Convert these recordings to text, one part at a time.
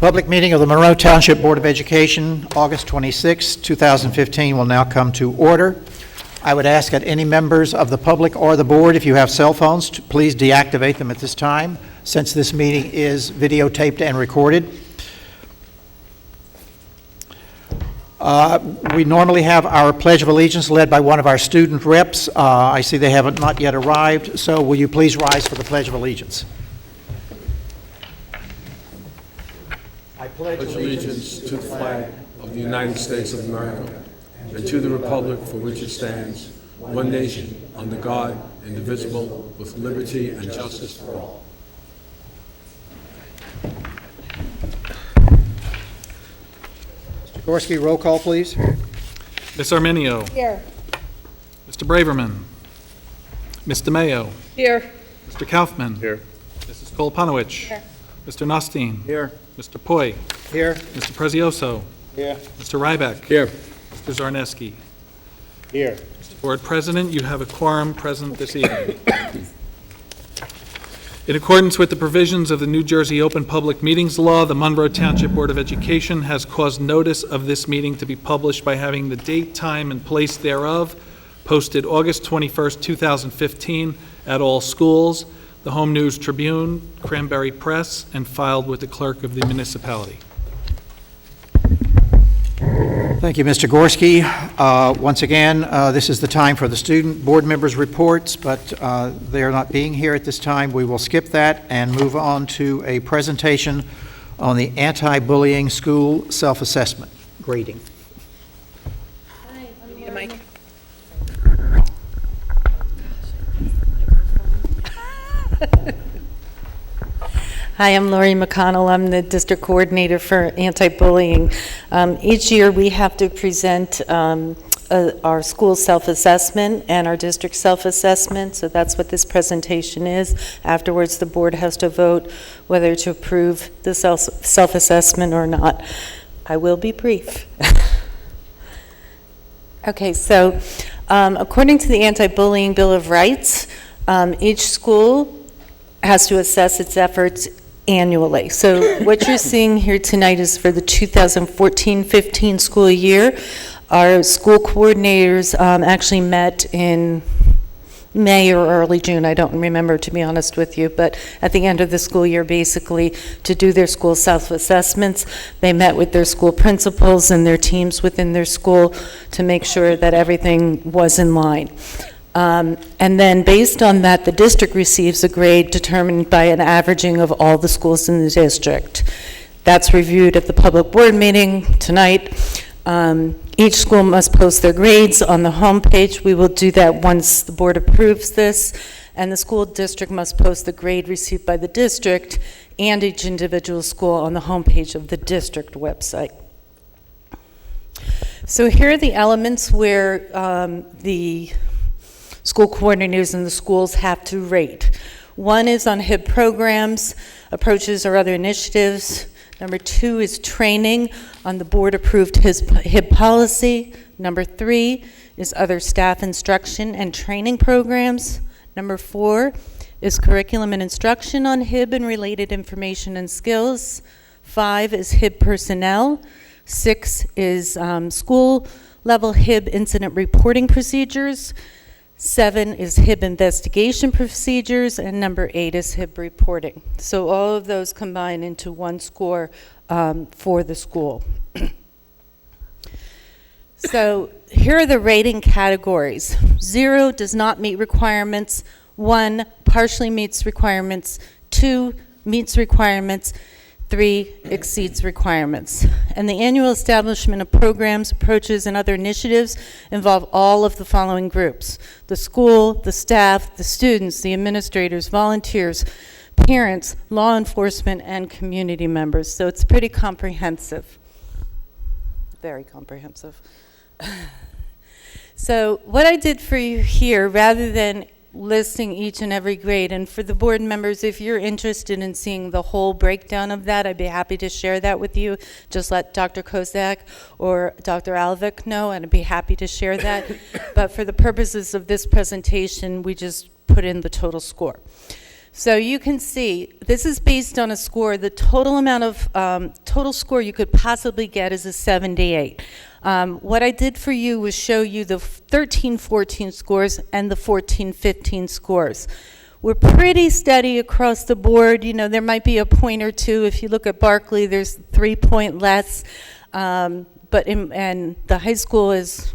Public meeting of the Monroe Township Board of Education, August 26, 2015, will now come to order. I would ask that any members of the public or the board, if you have cell phones, to please deactivate them at this time, since this meeting is videotaped and recorded. We normally have our Pledge of Allegiance led by one of our student reps. I see they haven't not yet arrived, so will you please rise for the Pledge of Allegiance? I pledge allegiance to the flag of the United States of America and to the republic for which it stands, one nation, under God, indivisible, with liberty and justice for all. Mr. Gorski, roll call, please. Ms. Arminio. Here. Mr. Braverman. Ms. DeMayo. Here. Mr. Kaufman. Here. Mrs. Koloponowicz. Here. Mr. Nostine. Here. Mr. Poi. Here. Mr. Prezioso. Here. Mr. Ryback. Here. Mr. Zarneski. Here. Mr. Board President, you have a quorum present this evening. In accordance with the provisions of the New Jersey Open Public Meetings Law, the Monroe Township Board of Education has caused notice of this meeting to be published by having the date, time, and place thereof posted August 21st, 2015 at all schools, the Home News Tribune, Cranberry Press, and filed with the clerk of the municipality. Thank you, Mr. Gorski. Once again, this is the time for the student board members' reports, but they are not being here at this time. We will skip that and move on to a presentation on the anti-bullying school self-assessment grading. Hi, I'm need a mic. Hi, I'm Lori McConnell. I'm the district coordinator for anti-bullying. Each year we have to present our school self-assessment and our district self-assessment, so that's what this presentation is. Afterwards, the board has to vote whether to approve the self-assessment or not. I will be brief. Okay, so according to the Anti-Bullying Bill of Rights, each school has to assess its efforts annually. So what you're seeing here tonight is for the 2014-15 school year. Our school coordinators actually met in May or early June, I don't remember, to be honest with you, but at the end of the school year, basically, to do their school self-assessments. They met with their school principals and their teams within their school to make sure that everything was in line. And then based on that, the district receives a grade determined by an averaging of all the schools in the district. That's reviewed at the public board meeting tonight. Each school must post their grades on the homepage. We will do that once the board approves this. And the school district must post the grade received by the district and each individual school on the homepage of the district website. So here are the elements where the school coordinators in the schools have to rate. One is on HIB programs, approaches, or other initiatives. Number 2 is training on the board-approved HIB policy. Number 3 is other staff instruction and training programs. Number 4 is curriculum and instruction on HIB and related information and skills. 5 is HIB personnel. 6 is school-level HIB incident reporting procedures. 7 is HIB investigation procedures, and number 8 is HIB reporting. So all of those combine into one score for the school. So here are the rating categories. 0 does not meet requirements. 1 partially meets requirements. 2 meets requirements. 3 exceeds requirements. And the annual establishment of programs, approaches, and other initiatives involve all of the following groups: the school, the staff, the students, the administrators, volunteers, parents, law enforcement, and community members. So it's pretty comprehensive. Very comprehensive. So what I did for you here, rather than listing each and every grade, and for the board members, if you're interested in seeing the whole breakdown of that, I'd be happy to share that with you. Just let Dr. Kozak or Dr. Alvik know, and I'd be happy to share that. But for the purposes of this presentation, we just put in the total score. So you can see, this is based on a score, the total amount of, total score you could possibly get is a 78. What I did for you was show you the 13-14 scores and the 14-15 scores. We're pretty steady across the board. You know, there might be a point or two. If you look at Berkeley, there's 3 point less, and the high school is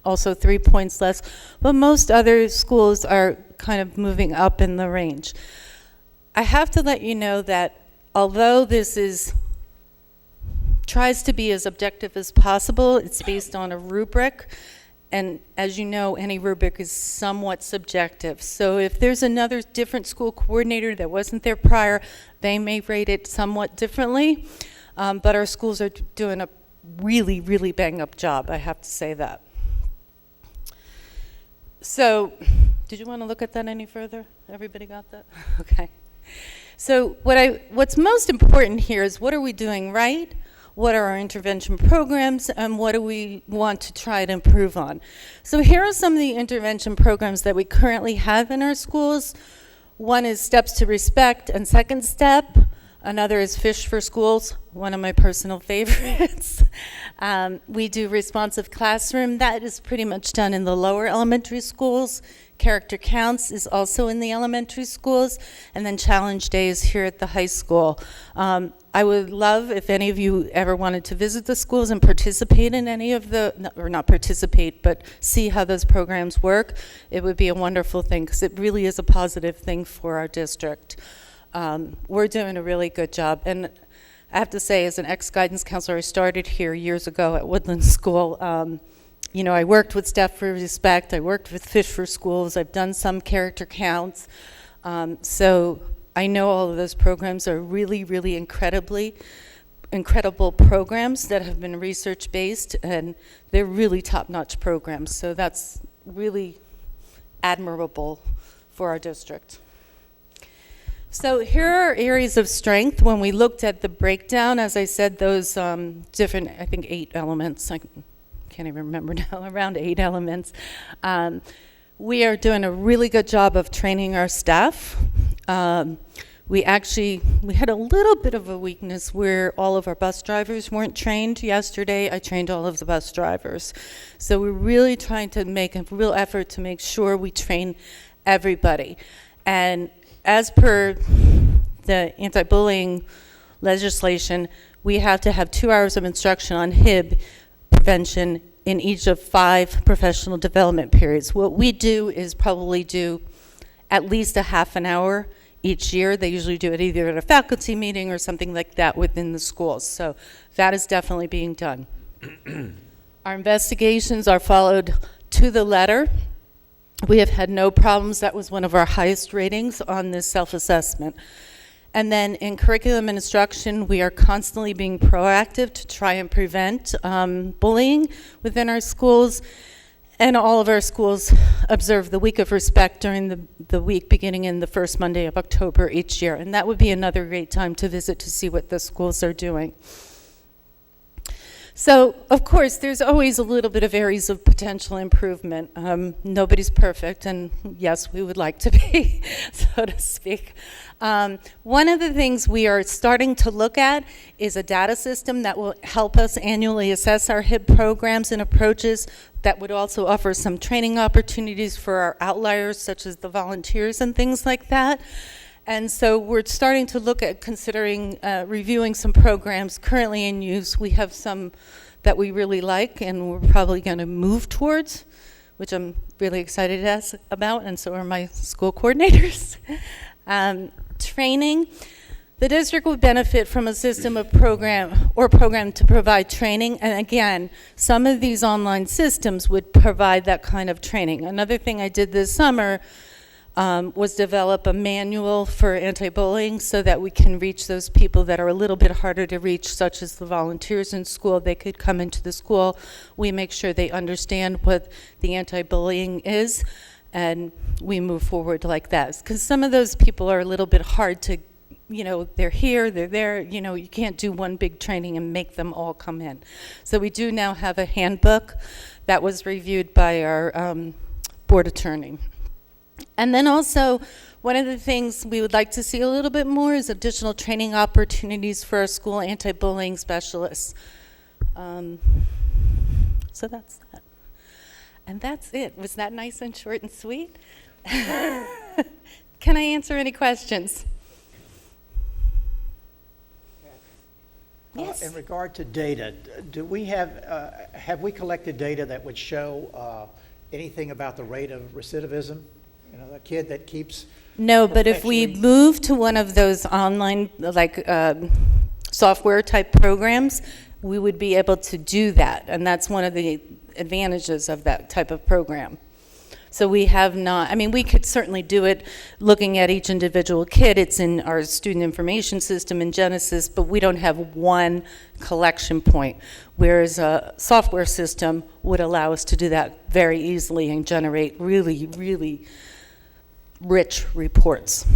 also 3 points less, but most other schools are kind of moving up in the range. I have to let you know that although this tries to be as objective as possible, it's based on a rubric, and as you know, any rubric is somewhat subjective. So if there's another different school coordinator that wasn't there prior, they may rate it somewhat differently, but our schools are doing a really, really bang-up job, I have to say that. So, did you want to look at that any further? Everybody got that? Okay. So what's most important here is what are we doing right? What are our intervention programs? And what do we want to try to improve on? So here are some of the intervention programs that we currently have in our schools. One is Steps to Respect and Second Step. Another is Fish for Schools, one of my personal favorites. We do Responsive Classroom. That is pretty much done in the lower elementary schools. Character Counts is also in the elementary schools. And then Challenge Day is here at the high school. I would love if any of you ever wanted to visit the schools and participate in any of or not participate, but see how those programs work. It would be a wonderful thing because it really is a positive thing for our district. We're doing a really good job. And I have to say, as an ex-guidance counselor, I started here years ago at Woodland School. You know, I worked with Step for Respect. I worked with Fish for Schools. I've done some character counts. So I know all of those programs are really, really incredible programs that have been research-based, and they're really top-notch programs. So that's really admirable for our district. So here are areas of strength. When we looked at the breakdown, as I said, those different, I think 8 elements, I can't even remember now, around 8 elements. We are doing a really good job of training our staff. We had a little bit of a weakness where all of our bus drivers weren't trained. Yesterday, I trained all of the bus drivers. So we're really trying to make a real effort to make sure we train everybody. And as per the anti-bullying legislation, we have to have 2 hours of instruction on HIB prevention in each of 5 professional development periods. What we do is probably do at least a half an hour each year. They usually do it either at a faculty meeting or something like that within the schools. So that is definitely being done. Our investigations are followed to the letter. We have had no problems. That was one of our highest ratings on this self-assessment. And then in curriculum and instruction, we are constantly being proactive to try and prevent bullying within our schools. And all of our schools observe the Week of Respect during the week beginning in the first Monday of October each year. And that would be another great time to visit to see what the schools are doing. So, of course, there's always a little bit of areas of potential improvement. Nobody's perfect, and yes, we would like to be, so to speak. One of the things we are starting to look at is a data system that will help us annually assess our HIB programs and approaches. That would also offer some training opportunities for our outliers, such as the volunteers and things like that. And so we're starting to look at considering reviewing some programs currently in use. We have some that we really like and we're probably going to move towards, which I'm really excited about, and so are my school coordinators. Training. The district would benefit from a system of program to provide training. And again, some of these online systems would provide that kind of training. Another thing I did this summer was develop a manual for anti-bullying so that we can reach those people that are a little bit harder to reach, such as the volunteers in school. They could come into the school. We make sure they understand what the anti-bullying is, and we move forward like that. Because some of those people are a little bit hard to, they're here, they're there. You can't do one big training and make them all come in. So we do now have a handbook that was reviewed by our board attorney. And then also, one of the things we would like to see a little bit more is additional training opportunities for our school anti-bullying specialists. So that's that. And that's it. Was that nice and short and sweet? Can I answer any questions? Yes. In regard to data, do we have we collected data that would show anything about the rate of recidivism? You know, the kid that keeps... No, but if we perpetually- move to one of those online, like, software type programs, we would be able to do that. And that's one of the advantages of that type of program. So we have not, I mean, we could certainly do it looking at each individual kid. It's in our student information system in Genesis, but we don't have one collection point, whereas a software system would allow us to do that very easily and generate really, really rich reports.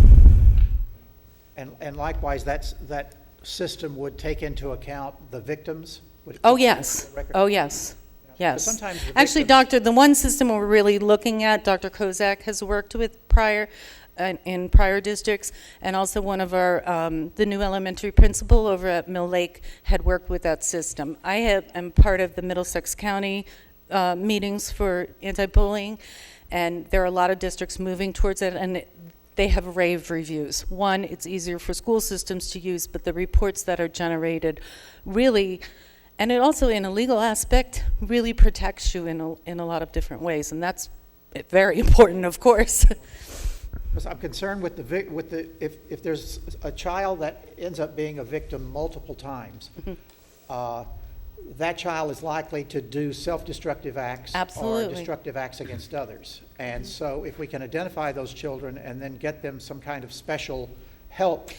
And likewise, that system would take into account the victims? Would- Oh, yes. record? Oh, yes. Yes. sometimes the Actually, victims- the one system we're really looking at, Dr. Kozak has worked with in prior districts, and also one of our, the new elementary principal over at Mill Lake had worked with that system. I am part of the Middlesex County meetings for anti-bullying, and there are a lot of districts moving towards it, and they have rave reviews. One, it's easier for school systems to use, but the reports that are generated really, and it also, in a legal aspect, really protects you in a lot of different ways, and that's very important, of course. Because I'm concerned with if there's a child that ends up being a victim multiple times, that child is likely to do self-destructive acts Absolutely. or destructive acts against others. And so if we can identify those children and then get them some kind of special help.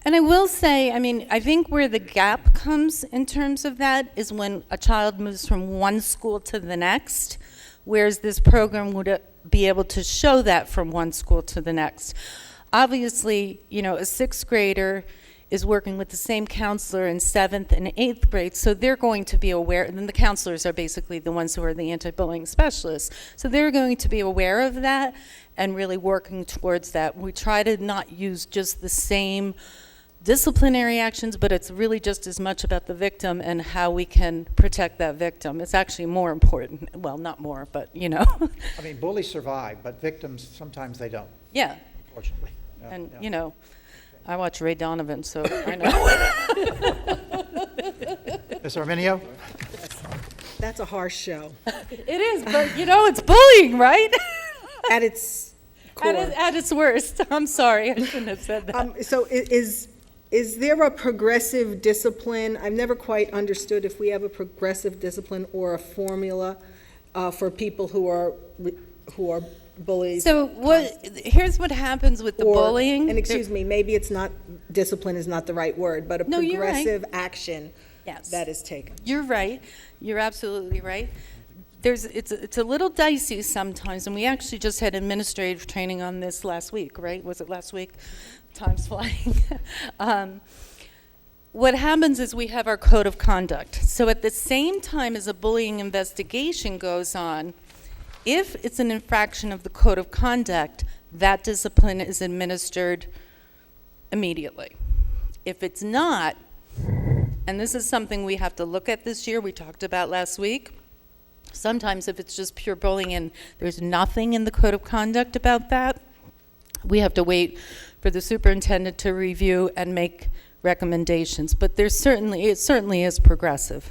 And I will say, I mean, I think where the gap comes in terms of that is when a child moves from one school to the next, whereas this program would be able to show that from one school to the next. Obviously, you know, a sixth grader is working with the same counselor in 7th and 8th grade, so they're going to be aware, and then the counselors are basically the ones who are the anti-bullying specialists, so they're going to be aware of that and really working towards that. We try to not use just the same disciplinary actions, but it's really just as much about the victim and how we can protect that victim. It's actually more important, well, not more, but you know. I mean, bullies survive, but victims, sometimes they don't, Yeah, unfortunately. Yeah, and yeah. you know, I watch Ray Donovan, so I know. Ms. Arminio? That's a harsh show. It is, but you know, it's bullying, right? At its core. At its worst. I'm sorry, I shouldn't have said that. So is there a progressive discipline? I've never quite understood if we have a progressive discipline or a formula for people who are bullies. So here's what happens with the or- bullying. And excuse me, maybe it's not, discipline is not the right word, but a No, you're right. progressive action Yes. that is taken. You're right. You're absolutely right. It's a little dicey sometimes, and we actually just had administrative training on this last week, right? Was it last week? Time's flying. What happens is we have our code of conduct. So at the same time as a bullying investigation goes on, if it's an infraction of the code of conduct, that discipline is administered immediately. If it's not, and this is something we have to look at this year, we talked about last week, sometimes if it's just pure bullying and there's nothing in the code of conduct about that, we have to wait for the superintendent to review and make recommendations. But it certainly is progressive.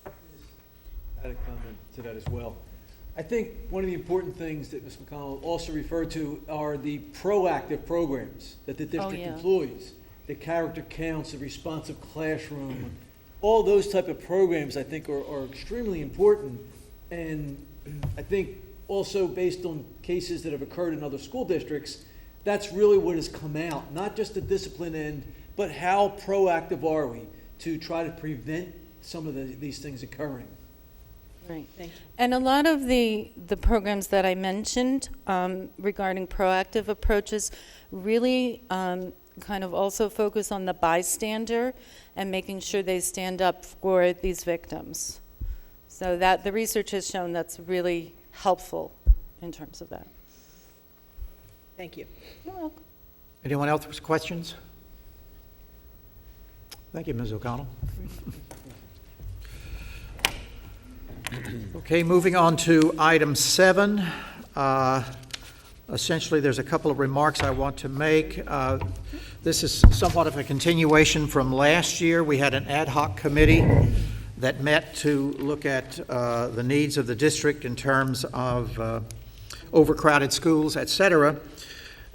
I had a comment to that as well. I think one of the important things that Ms. McConnell also referred to are the proactive programs that the district yeah. employs, the character counts, the responsive classroom, all those type of programs I think are extremely important. And I think also based on cases that have occurred in other school districts, that's really what has come out, not just the discipline end, but how proactive are we to try to prevent some of these things occurring. Right. And a lot of the programs that I mentioned regarding proactive approaches really kind of also focus on the bystander and making sure they stand up for these victims. So that the research has shown that's really helpful in terms of that. Thank you. You're welcome. Anyone else with questions? Thank you, Ms. O'Connell. Okay, moving on to item 7. Essentially, there's a couple of remarks I want to make. This is somewhat of a continuation from last year. We had an ad hoc committee that met to look at the needs of the district in terms of overcrowded schools, et cetera.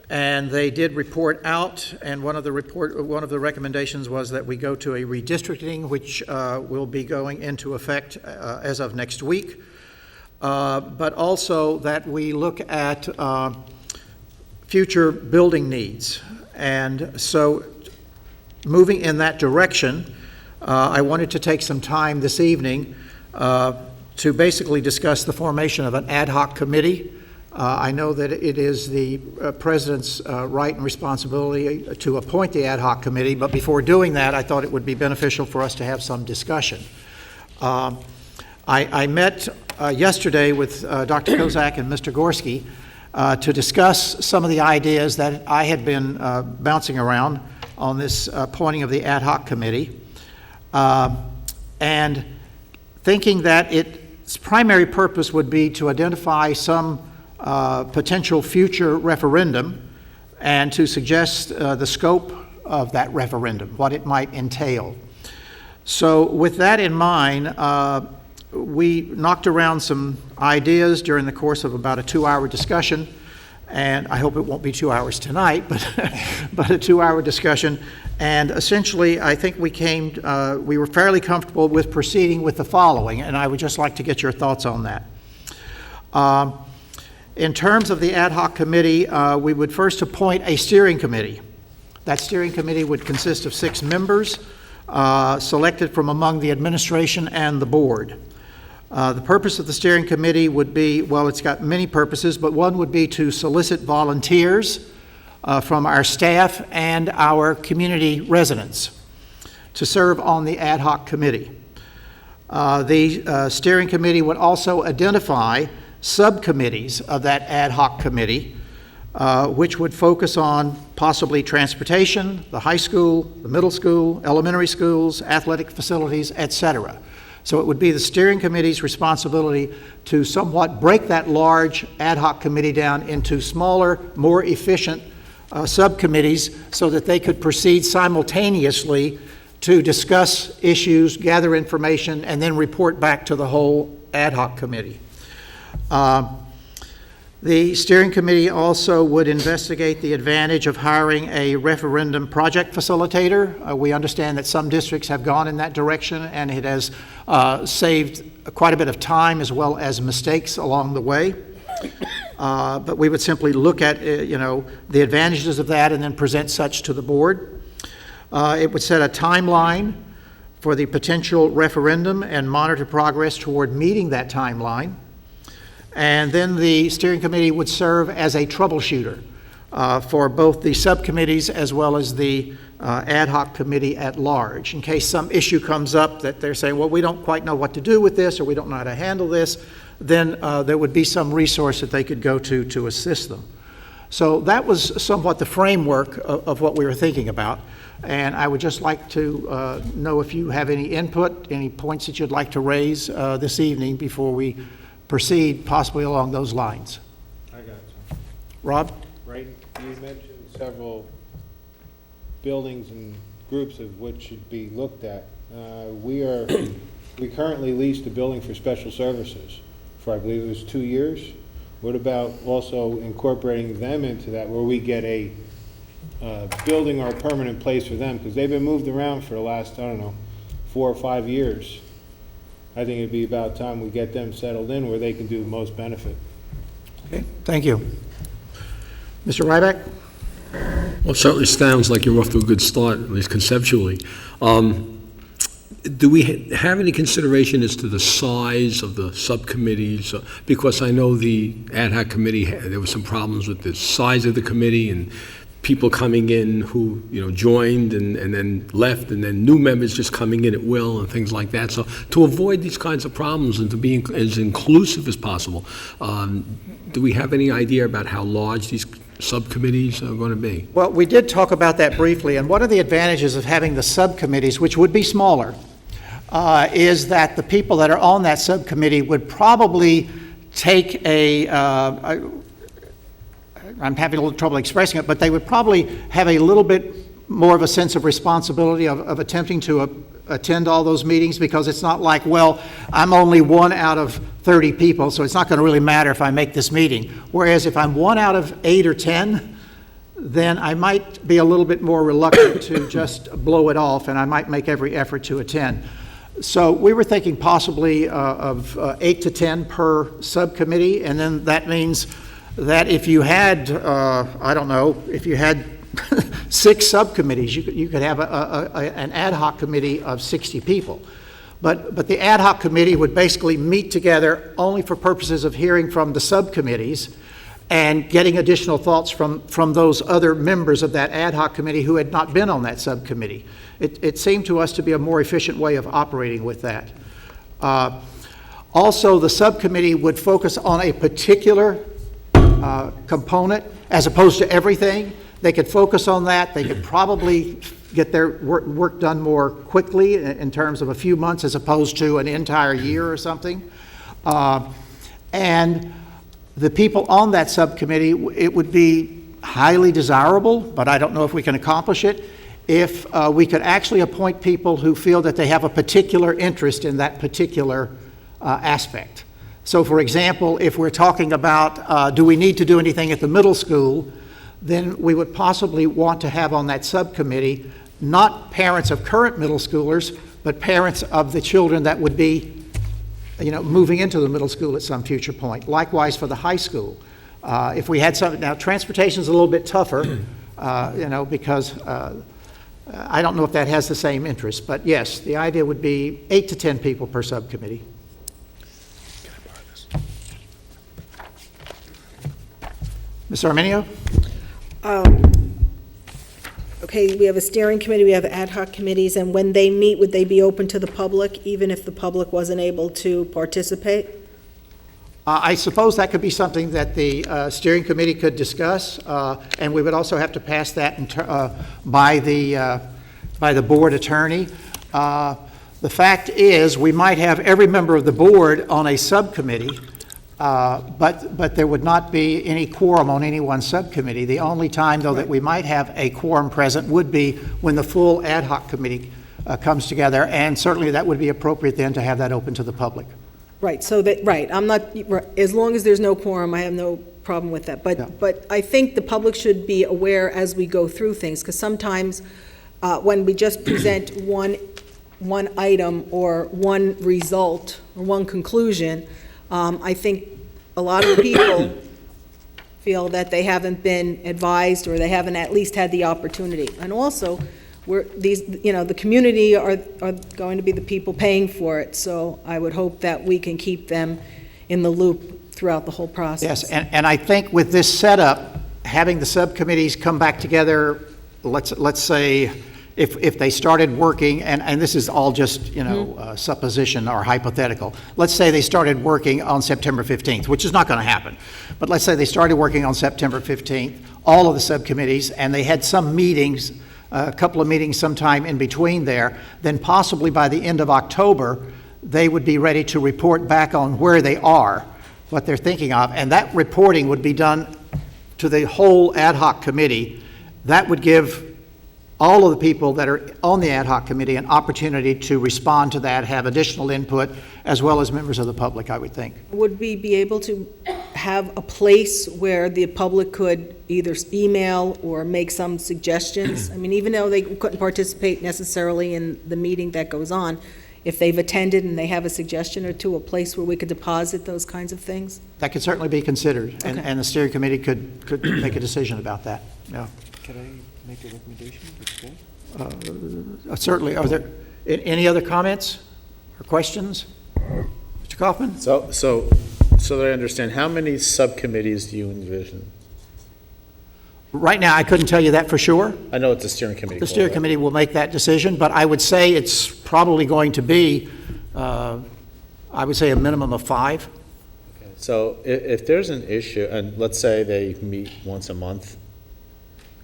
And they did report out, and one of the recommendations was that we go to a redistricting, which will be going into effect as of next week. But also that we look at future building needs. And so, moving in that direction, I wanted to take some time this evening to basically discuss the formation of an ad hoc committee. I know that it is the president's right and responsibility to appoint the ad hoc committee, but before doing that, I thought it would be beneficial for us to have some discussion. I met yesterday with Dr. Kozak and Mr. Gorski to discuss some of the ideas that I had been bouncing around on this appointing of the ad hoc committee, and thinking that its primary purpose would be to identify some potential future referendum and to suggest the scope of that referendum, what it might entail. So with that in mind, we knocked around some ideas during the course of about a 2-hour discussion, and I hope it won't be 2 hours tonight, but but a 2-hour discussion. And essentially, I think we were fairly comfortable with proceeding with the following, and I would just like to get your thoughts on that. In terms of the ad hoc committee, we would first appoint a steering committee. That steering committee would consist of 6 members selected from among the administration and the board. The purpose of the steering committee would be, well, it's got many purposes, but one would be to solicit volunteers from our staff and our community residents to serve on the ad hoc committee. The steering committee would also identify subcommittees of that ad hoc committee, which would focus on possibly transportation, the high school, the middle school, elementary schools, athletic facilities, etc. So it would be the steering committee's responsibility to somewhat break that large ad hoc committee down into smaller, more efficient subcommittees so that they could proceed simultaneously to discuss issues, gather information, and then report back to the whole ad hoc committee. The steering committee also would investigate the advantage of hiring a referendum project facilitator. We understand that some districts have gone in that direction, and it has saved quite a bit of time as well as mistakes along the way. But we would simply look at, the advantages of that and then present such to the board. It would set a timeline for the potential referendum and monitor progress toward meeting that timeline. And then the steering committee would serve as a troubleshooter for both the subcommittees as well as the ad hoc committee at large. In case some issue comes up that they're saying, well, we don't quite know what to do with this, or we don't know how to handle this, then there would be some resource that they could go to assist them. So that was somewhat the framework of what we were thinking about. And I would just like to know if you have any input, any points that you'd like to raise this evening before we proceed possibly along those lines. I got you. Rob? Right, you mentioned several buildings and groups of which should be looked at. We currently leased a building for special services for, I believe it was 2 years. What about also incorporating them into that, where we get a building or a permanent place for them? Because they've been moved around for the last, 4 or 5 years. I think it'd be about time we get them settled in where they can do the most benefit. Okay, thank you. Mr. Ryback? Well, it certainly sounds like you're off to a good start, at least conceptually. Do we have any consideration as to the size of the subcommittees? Because I know the ad hoc committee, there were some problems with the size of the committee, and people coming in who, joined and then left, and then new members just coming in at will and things like that. So to avoid these kinds of problems and to be as inclusive as possible, do we have any idea about how large these subcommittees are going to be? Well, we did talk about that briefly, and one of the advantages of having the subcommittees, which would be smaller, is that the people that are on that subcommittee would probably take I'm having a little trouble expressing it, but they would probably have a little bit more of a sense of responsibility of attempting to attend all those meetings, because it's not like, well, I'm only 1 out of 30 people, so it's not going to really matter if I make this meeting. Whereas if I'm 1 out of 8 or 10, then I might be a little bit more reluctant to just blow it off, and I might make every effort to attend. So we were thinking possibly of 8 to 10 per subcommittee, and then that means that if you had, if you had 6 subcommittees, you could have an ad hoc committee of 60 people. But the ad hoc committee would basically meet together only for purposes of hearing from the subcommittees and getting additional thoughts from those other members of that ad hoc committee who had not been on that subcommittee. It seemed to us to be a more efficient way of operating with that. Also, the subcommittee would focus on a particular component as opposed to everything. They could focus on that. They could probably get their work done more quickly in terms of a few months as opposed to an entire year or something. And the people on that subcommittee, it would be highly desirable, but I don't know if we can accomplish it, if we could actually appoint people who feel that they have a particular interest in that particular aspect. So, for example, if we're talking about do we need to do anything at the middle school, then we would possibly want to have on that subcommittee not parents of current middle schoolers, but parents of the children that would be, moving into the middle school at some future point. Likewise for the high school. If we had some, now transportation is a little bit tougher, because I don't know if that has the same interest, but yes, the idea would be 8 to 10 people per subcommittee. Ms. Arminio? Okay, we have a steering committee, we have ad hoc committees, and when they meet, would they be open to the public, even if the public wasn't able to participate? I suppose that could be something that the steering committee could discuss, and we would also have to pass that by the board attorney. The fact is, we might have every member of the board on a subcommittee, but there would not be any quorum on any one subcommittee. The only time, though, that we might have a quorum present would be when the full ad hoc committee comes together, and certainly that would be appropriate then to have that open to the public. Right, I'm not, as long as there's no quorum, I have no problem with that. But I think the public should be aware as we go through things, because sometimes when we just present one item or one result or one conclusion, I think a lot of people feel that they haven't been advised or they haven't at least had the opportunity. And also, the community are going to be the people paying for it, so I would hope that we can keep them in the loop throughout the whole process. Yes, and I think with this setup, having the subcommittees come back together, let's say, if they started working, and this is all just, supposition or hypothetical. Let's say they started working on September 15th, which is not going to happen. But let's say they started working on September 15th, all of the subcommittees, and they had some meetings, a couple of meetings sometime in between there, then possibly by the end of October, they would be ready to report back on where they are, what they're thinking of, and that reporting would be done to the whole ad hoc committee. That would give all of the people that are on the ad hoc committee an opportunity to respond to that, have additional input, as well as members of the public, I would think. Would we be able to have a place where the public could either email or make some suggestions? I mean, even though they couldn't participate necessarily in the meeting that goes on, if they've attended and they have a suggestion or two, a place where we could deposit those kinds of things? That could certainly be considered, Okay. and the steering committee could make a decision about that, yeah. Can I make a recommendation? Certainly. Are there any other comments or questions? Mr. Kaufman? So that I understand, how many subcommittees do you envision? Right now, I couldn't tell you that for sure. I know it's a steering committee. The steering committee will make that decision, but I would say it's probably going to be, I would say, a minimum of 5. So if there's an issue, and let's say they meet once a month,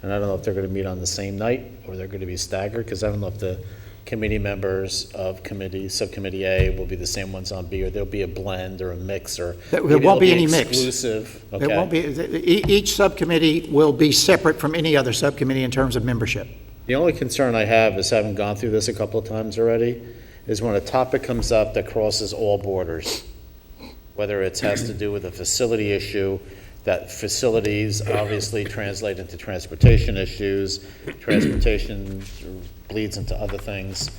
and I don't know if they're going to meet on the same night or they're going to be staggered, because I don't know if the committee members of subcommittee A will be the same ones on B, or there'll be a blend or a mix, or There maybe won't be they'll any mix. exclusive. There won't be, each subcommittee will be separate from any other subcommittee in terms of membership. The only concern I have is, having gone through this a couple of times already, is when a topic comes up that crosses all borders, whether it has to do with a facility issue, that facilities obviously translate into transportation issues, transportation bleeds into other things.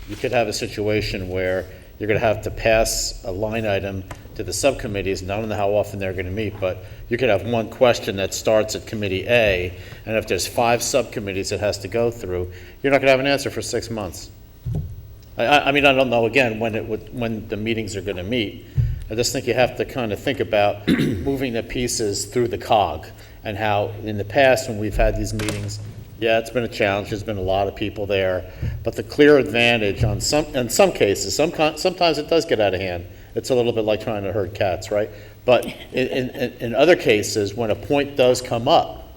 You could have a situation where you're going to have to pass a line item to the subcommittees, and I don't know how often they're going to meet, but you could have one question that starts at committee A, and if there's 5 subcommittees it has to go through, you're not going to have an answer for 6 months. I mean, I don't know, again, when the meetings are going to meet. I just think you have to kind of think about moving the pieces through the cog, and how in the past when we've had these meetings, yeah, it's been a challenge, there's been a lot of people there, but the clear advantage in some cases, sometimes it does get out of hand. It's a little bit like trying to herd cats, right? But in other cases, when a point does come up,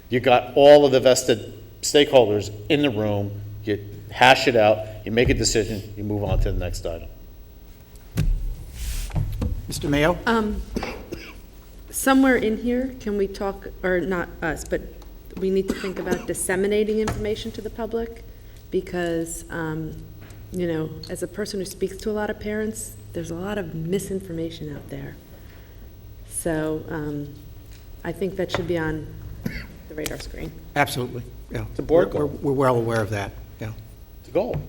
you got all of the vested stakeholders in the room, you hash it out, you make a decision, you move on to the next item. Mr. Mayo? Somewhere in here, can we talk, or not us, but we need to think about disseminating information to the public? Because, as a person who speaks to a lot of parents, there's a lot of misinformation out there. So I think that should be on the radar screen. Absolutely, yeah. It's a board goal. We're well aware of that, yeah. It's a goal.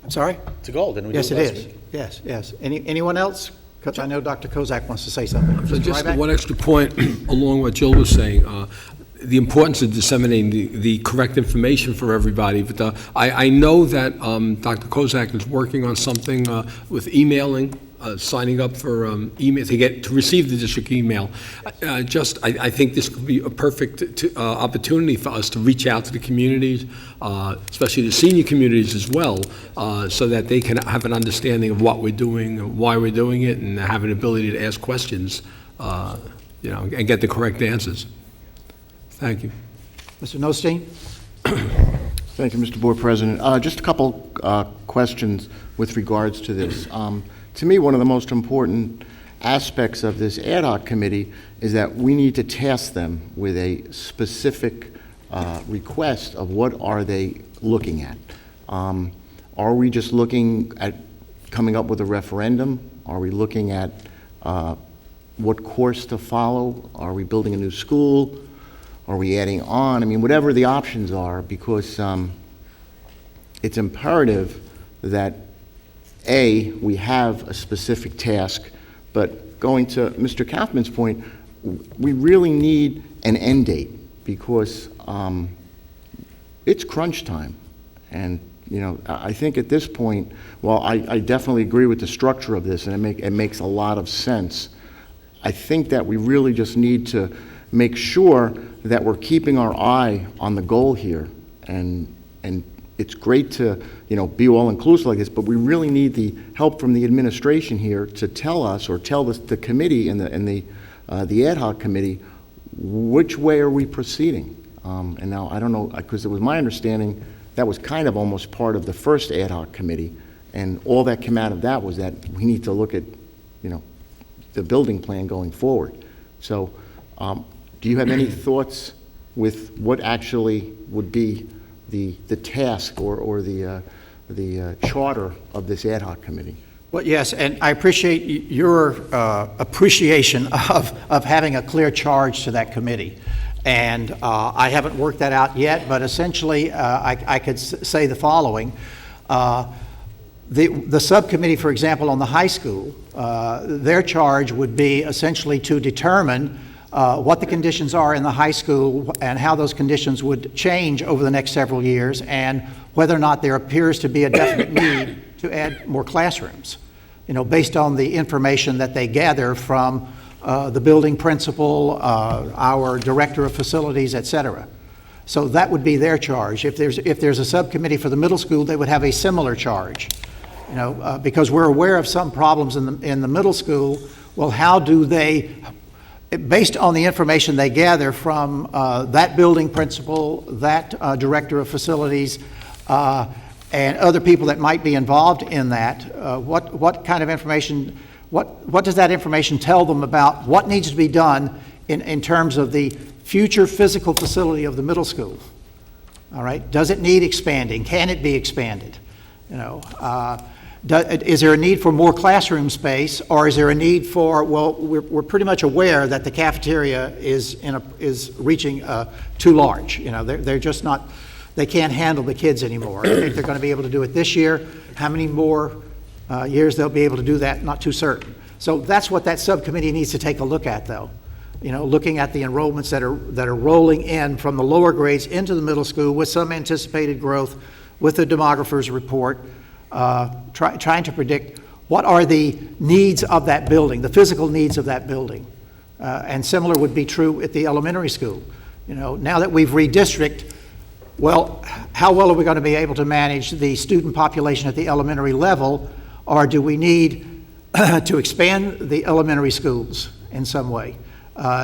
I'm sorry? It's a goal, didn't we do Yes, it last is. week? Yes. Anyone else? Because I know Dr. Kozak wants to say something. So Mr. just Ryback? one extra point along what Jill was saying, the importance of disseminating the correct information for everybody. But I know that Dr. Kozak is working on something with emailing, signing up for email to receive the district email. I think this could be a perfect opportunity for us to reach out to the communities, especially the senior communities as well, so that they can have an understanding of what we're doing, why we're doing it, and have an ability to ask questions, and get the correct answers. Thank you. Mr. Nostine? Thank you, Mr. Board President. Just a couple questions with regards to this. To me, one of the most important aspects of this ad hoc committee is that we need to task them with a specific request of what are they looking at. Are we just looking at coming up with a referendum? Are we looking at what course to follow? Are we building a new school? Are we adding on? I mean, whatever the options are, because it's imperative that, A, we have a specific task, but going to Mr. Kaufman's point, we really need an end date, because it's crunch time. And, I think at this point, while I definitely agree with the structure of this, and it makes a lot of sense, I think that we really just need to make sure that we're keeping our eye on the goal here. And it's great to, be all-inclusive like this, but we really need the help from the administration here to tell us, or tell the committee and the ad hoc committee, which way are we proceeding? And now, I don't know, because it was my understanding that was kind of almost part of the first ad hoc committee, and all that came out of that was that we need to look at, the building plan going forward. So, do you have any thoughts with what actually would be the task or the charter of this ad hoc committee? Well, yes, and I appreciate your appreciation of having a clear charge to that committee. And I haven't worked that out yet, but essentially I could say the following. The subcommittee, for example, on the high school, their charge would be essentially to determine what the conditions are in the high school and how those conditions would change over the next several years, and whether or not there appears to be a definite need to add more classrooms, based on the information that they gather from the building principal, our director of facilities, et cetera. So that would be their charge. If there's a subcommittee for the middle school, they would have a similar charge. Because we're aware of some problems in the middle school. Well, how do they, based on the information they gather from that building principal, that director of facilities, and other people that might be involved in that, what kind of information, what does that information tell them about what needs to be done in terms of the future physical facility of the middle school? All right, does it need expanding? Can it be expanded? Is there a need for more classroom space, or is there a need for, well, we're pretty much aware that the cafeteria is reaching too large. They're just not, they can't handle the kids anymore. I think they're going to be able to do it this year. How many more years they'll be able to do that, not too certain. So that's what that subcommittee needs to take a look at, though. Looking at the enrollments that are rolling in from the lower grades into the middle school with some anticipated growth, with the demographer's report, trying to predict what are the needs of that building, the physical needs of that building. And similar would be true at the elementary school. Now that we've redistricted, well, how well are we going to be able to manage the student population at the elementary level, or do we need to expand the elementary schools in some way?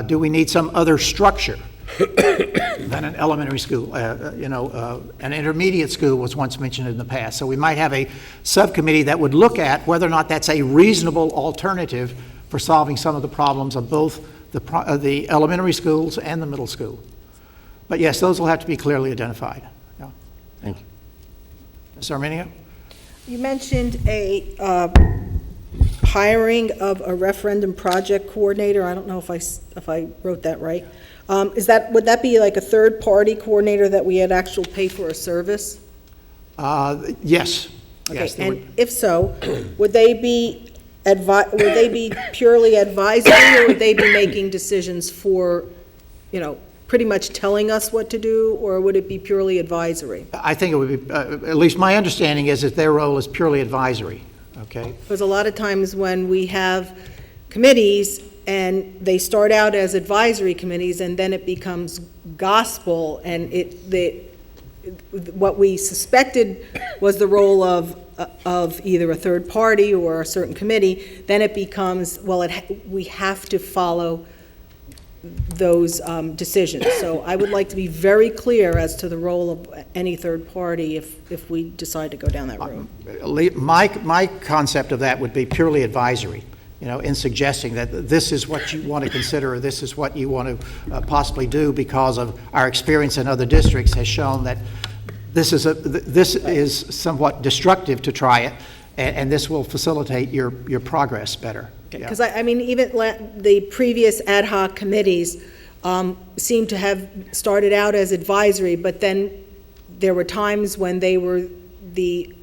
Do we need some other structure than an elementary school? An intermediate school was once mentioned in the past. So we might have a subcommittee that would look at whether or not that's a reasonable alternative for solving some of the problems of both the elementary schools and the middle school. But yes, those will have to be clearly identified. Yeah. Thank you. Ms. Arminio? You mentioned a hiring of a referendum project coordinator. I don't know if I wrote that right. Would that be like a third-party coordinator that we had actually pay for a service? Yes. Okay, Yes, there and would- if so, would they be purely advisory, or would they be making decisions for, pretty much telling us what to do, or would it be purely advisory? I think it would be, at least my understanding is that their role is purely advisory, okay? Because a lot of times when we have committees and they start out as advisory committees and then it becomes gospel, and what we suspected was the role of either a third party or a certain committee, then it becomes, well, we have to follow those decisions. So I would like to be very clear as to the role of any third party if we decide to go down that road. My concept of that would be purely advisory, in suggesting that this is what you want to consider, or this is what you want to possibly do, because of our experience in other districts has shown that this is somewhat destructive to try it, and this will facilitate your progress better. Because even the previous ad hoc committees seem to have started out as advisory, but then there were times when they were the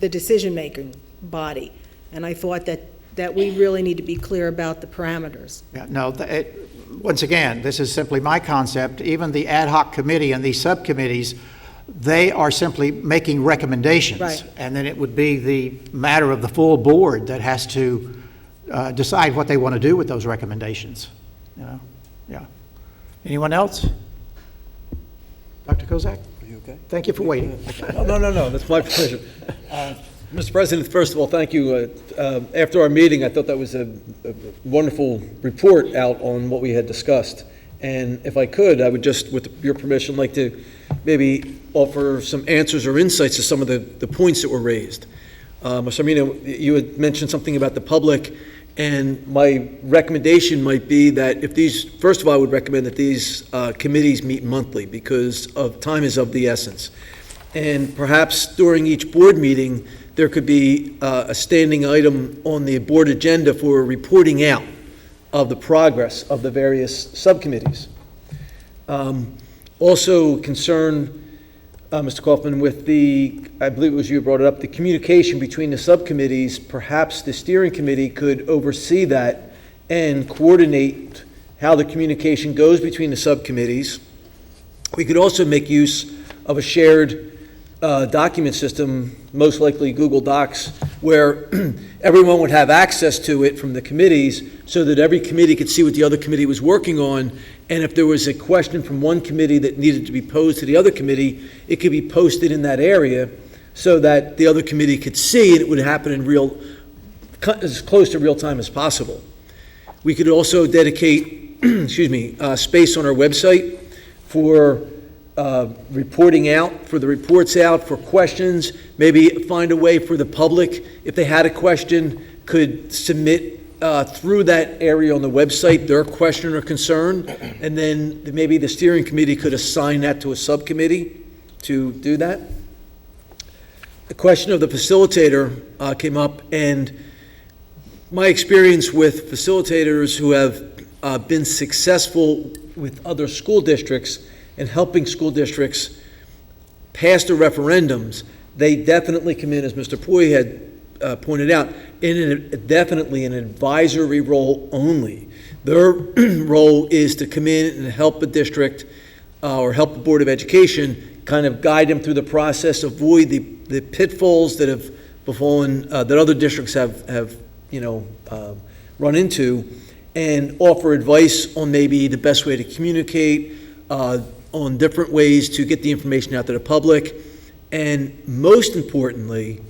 decision-making body. And I thought that we really need to be clear about the parameters. Yeah, no, once again, this is simply my concept. Even the ad hoc committee and these subcommittees, they are simply making recommendations. Right. And then it would be the matter of the full board that has to decide what they want to do with those recommendations. Yeah. Anyone else? Dr. Kozak? Are you okay? Thank you for waiting. No, that's my pleasure. Mr. President, first of all, thank you. After our meeting, I thought that was a wonderful report out on what we had discussed. And if I could, I would just, with your permission, like to maybe offer some answers or insights to some of the points that were raised. Ms. Arminio, you had mentioned something about the public, and my recommendation might be that first of all, I would recommend that these committees meet monthly, because time is of the essence. And perhaps during each board meeting, there could be a standing item on the board agenda for reporting out of the progress of the various subcommittees. Also concern, Mr. Kaufman, with I believe it was you who brought it up, the communication between the subcommittees. Perhaps the steering committee could oversee that and coordinate how the communication goes between the subcommittees. We could also make use of a shared document system, most likely Google Docs, where everyone would have access to it from the committees, so that every committee could see what the other committee was working on. And if there was a question from one committee that needed to be posed to the other committee, it could be posted in that area so that the other committee could see, and it would happen in as close to real time as possible. We could also dedicate, space on our website for reporting out, for the reports out, for questions, maybe find a way for the public, if they had a question, could submit through that area on the website their question or concern, and then maybe the steering committee could assign that to a subcommittee to do that. The question of the facilitator came up, and my experience with facilitators who have been successful with other school districts and helping school districts pass the referendums, they definitely come in, as Mr. Poi had pointed out, definitely an advisory role only. Their role is to come in and help a district or help the Board of Education, kind of guide them through the process, avoid the pitfalls that have befallen, that other districts have run into, and offer advice on maybe the best way to communicate, on different ways to get the information out to the public, and most importantly,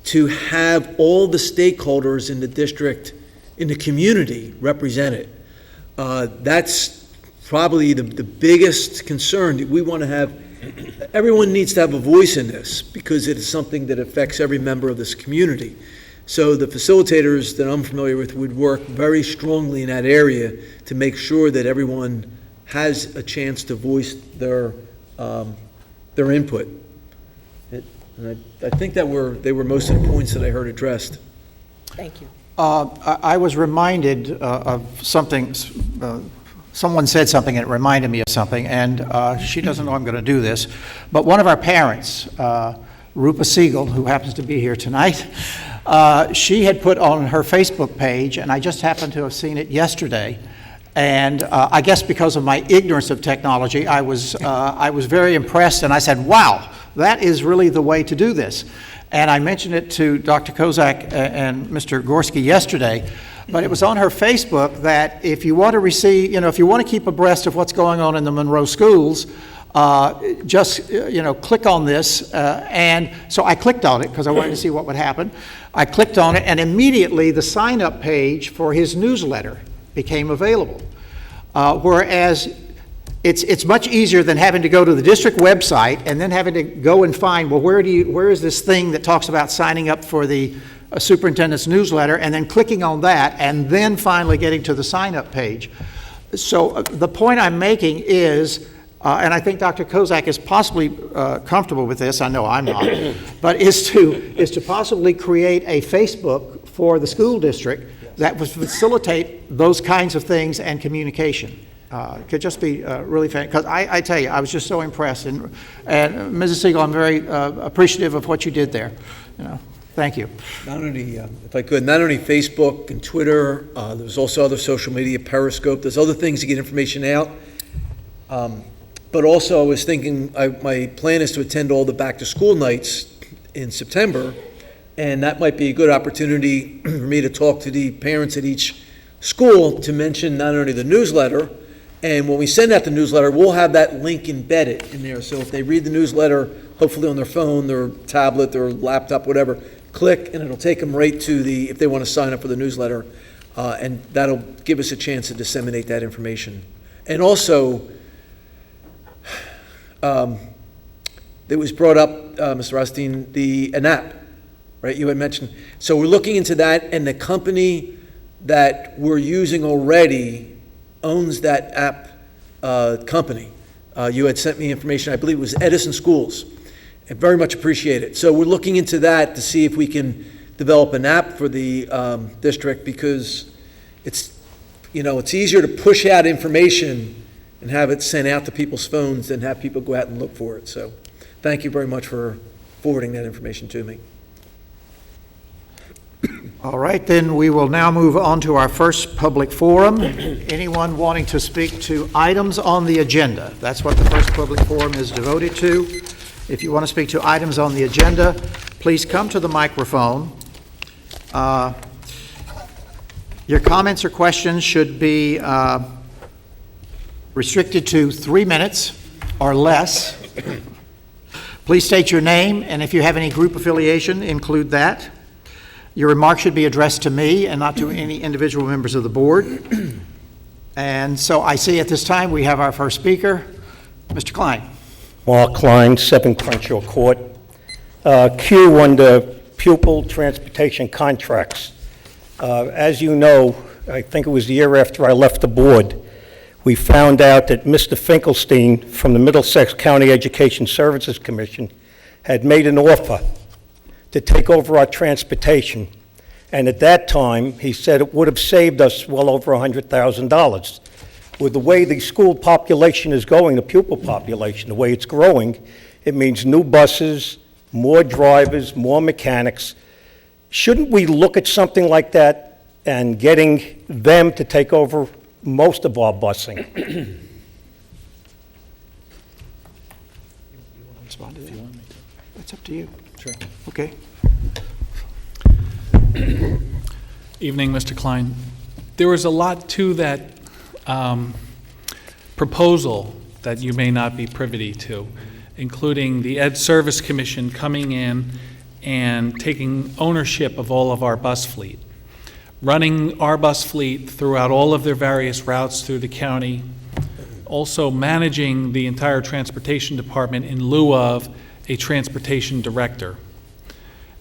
to have all the stakeholders in the district, in the community, represented. That's probably the biggest concern. We want to have, everyone needs to have a voice in this, because it is something that affects every member of this community. So the facilitators that I'm familiar with would work very strongly in that area to make sure that everyone has a chance to voice their input. And I think they were most of the points that I heard addressed. Thank you. I was reminded of something, someone said something and it reminded me of something, and she doesn't know I'm going to do this, but one of our parents, Rupa Siegel, who happens to be here tonight, she had put on her Facebook page, and I just happened to have seen it yesterday, and I guess because of my ignorance of technology, I was very impressed, and I said, wow, that is really the way to do this. And I mentioned it to Dr. Kozak and Mr. Gorski yesterday, but it was on her Facebook that if you want to receive, if you want to keep abreast of what's going on in the Monroe schools, just, click on this. And so I clicked on it because I wanted to see what would happen. I clicked on it, and immediately the sign-up page for his newsletter became available. Whereas it's much easier than having to go to the district website and then having to go and find, well, where is this thing that talks about signing up for the superintendent's newsletter, and then clicking on that, and then finally getting to the sign-up page. So the point I'm making is, and I think Dr. Kozak is possibly comfortable with this, I know I'm not, but is to possibly create a Facebook for the school district that would facilitate those kinds of things and communication. Could just be really fantastic. Because I tell you, I was just so impressed. And Mrs. Siegel, I'm very appreciative of what you did there. Thank you. Not only, if I could, not only Facebook and Twitter, there's also other social media, Periscope, there's other things to get information out. But also I was thinking, my plan is to attend all the back-to-school nights in September, and that might be a good opportunity for me to talk to the parents at each school to mention not only the newsletter, and when we send out the newsletter, we'll have that link embedded in there. So if they read the newsletter, hopefully on their phone, their tablet, their laptop, whatever, click, and it'll take them right to if they want to sign up for the newsletter, and that'll give us a chance to disseminate that information. And also, it was brought up, Mr. Rothstein, an app, right? You had mentioned. So we're looking into that, and the company that we're using already owns that app company. You had sent me information, I believe it was Edison Schools. I very much appreciate it. So we're looking into that to see if we can develop an app for the district, because it's easier to push out information and have it sent out to people's phones than have people go out and look for it. So thank you very much for forwarding that information to me. All right, then we will now move on to our first public forum. Anyone wanting to speak to items on the agenda? That's what the first public forum is devoted to. If you want to speak to items on the agenda, please come to the microphone. Your comments or questions should be restricted to 3 minutes or less. Please state your name, and if you have any group affiliation, include that. Your remarks should be addressed to me and not to any individual members of the board. And so I see at this time we have our first speaker, Mr. Klein. Mark Klein, 7 Crenshaw Court. Q under pupil transportation contracts. As you know, I think it was the year after I left the board, we found out that Mr. Finkelstein from the Middlesex County Education Services Commission had made an offer to take over our transportation. And at that time, he said it would have saved us well over $100,000. With the way the school population is going, the pupil population, the way it's growing, it means new buses, more drivers, more mechanics. Shouldn't we look at something like that and getting them to take over most of our busing? Respond to that. That's up to you. Sure. Okay. Evening, Mr. Klein. There was a lot to that proposal that you may not be privy to, including the Ed Service Commission coming in and taking ownership of all of our bus fleet, running our bus fleet throughout all of their various routes through the county, also managing the entire transportation department in lieu of a transportation director.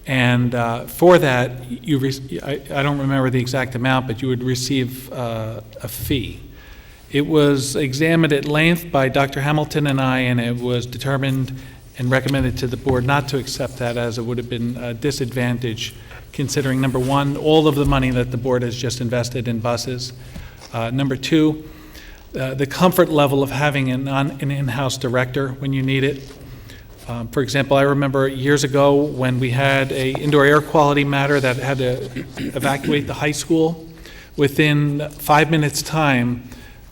And for that, I don't remember the exact amount, but you would receive a fee. It was examined at length by Dr. Hamilton and I, and it was determined and recommended to the board not to accept that, as it would have been a disadvantage, considering, number one, all of the money that the board has just invested in buses. Number two, the comfort level of having an in-house director when you need it. For example, I remember years ago when we had an indoor air quality matter that had to evacuate the high school. Within 5 minutes' time,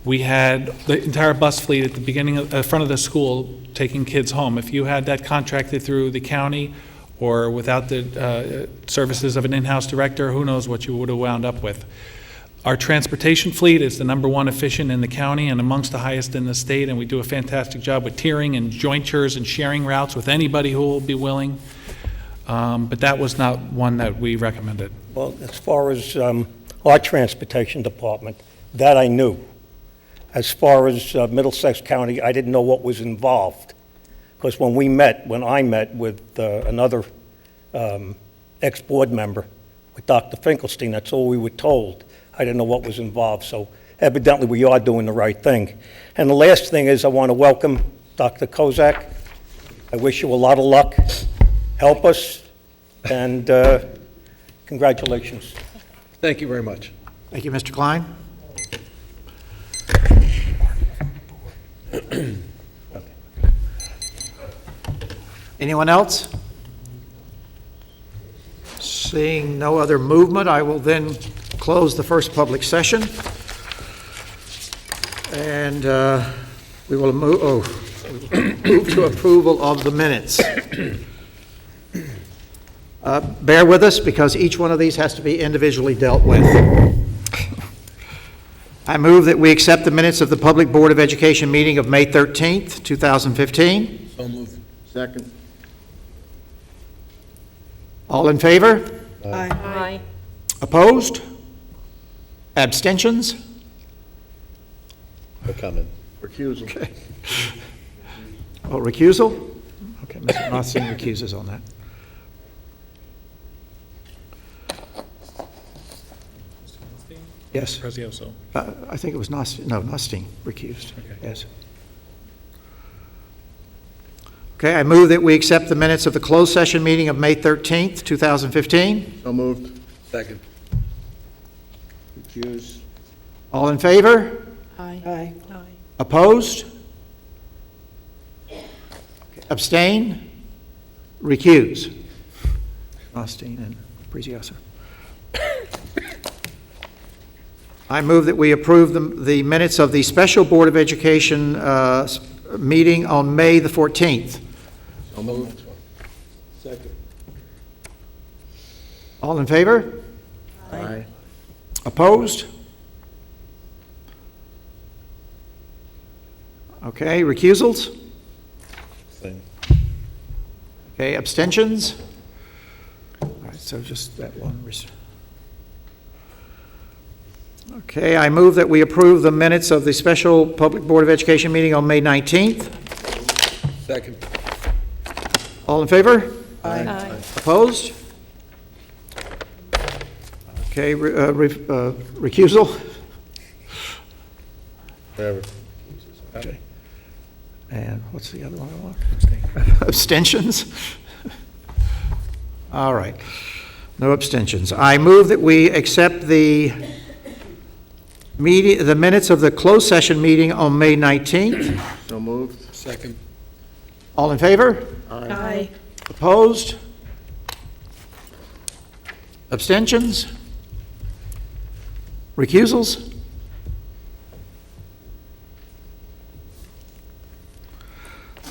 we had the entire bus fleet at the beginning of the front of the school taking kids home. If you had that contracted through the county or without the services of an in-house director, who knows what you would have wound up with. Our transportation fleet is the #1 efficient in the county and amongst the highest in the state, and we do a fantastic job with tiering and jointures and sharing routes with anybody who will be willing. But that was not one that we recommended. Well, as far as our transportation department, that I knew. As far as Middlesex County, I didn't know what was involved. Because when I met with another ex-board member, with Dr. Finkelstein, that's all we were told. I didn't know what was involved, so evidently we are doing the right thing. And the last thing is I want to welcome Dr. Kozak. I wish you a lot of luck. Help us, and congratulations. Thank you very much. Thank you, Mr. Klein. Anyone else? Seeing no other movement, I will then close the first public session. And we will move to approval of the minutes. Bear with us, because each one of these has to be individually dealt with. I move that we accept the minutes of the Public Board of Education meeting of May 13th, 2015. So moved. Second. All in favor? Aye. Opposed? Abstentions? For coming. Recusal. Okay. Oh, recusal? Okay, Mr. Austin recuses on that. Yes. Prezioso. I think it was Nostine recused. Okay. Yes. Okay, I move that we accept the minutes of the closed session meeting of May 13th, 2015. So moved. Second. Recuse. All in favor? Aye. Opposed? Abstain? Recuse? Nostine and Prezioso. I move that we approve the minutes of the Special Board of Education meeting on May the 14th. So moved. Second. All in favor? Aye. Opposed? Okay, recusals? Same. Okay, abstentions? All right, so just that one. Okay, I move that we approve the minutes of the special Public Board of Education meeting on May 19th. Second. All in favor? Aye. Opposed? Okay, recusal? Whatever. Okay. And what's the other one I want? Abstentions? All right. No abstentions. I move that we accept the minutes of the closed session meeting on May 19th. So moved. Second. All in favor? Aye. Opposed? Abstentions? Recusals?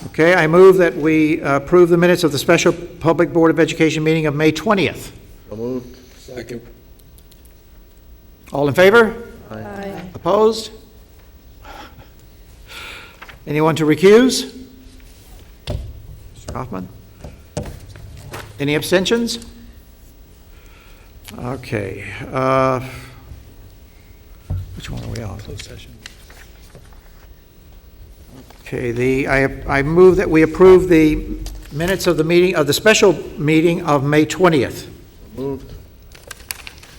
Okay, I move that we approve the minutes of the special Public Board of Education meeting of May 20th. So moved. Second. All in favor? Aye. Opposed? Anyone to recuse? Mr. Hoffman? Any abstentions? Okay. Which one are we on? Closed session. Okay, I move that we approve the minutes of the meeting, of the special meeting of May 20th. So moved.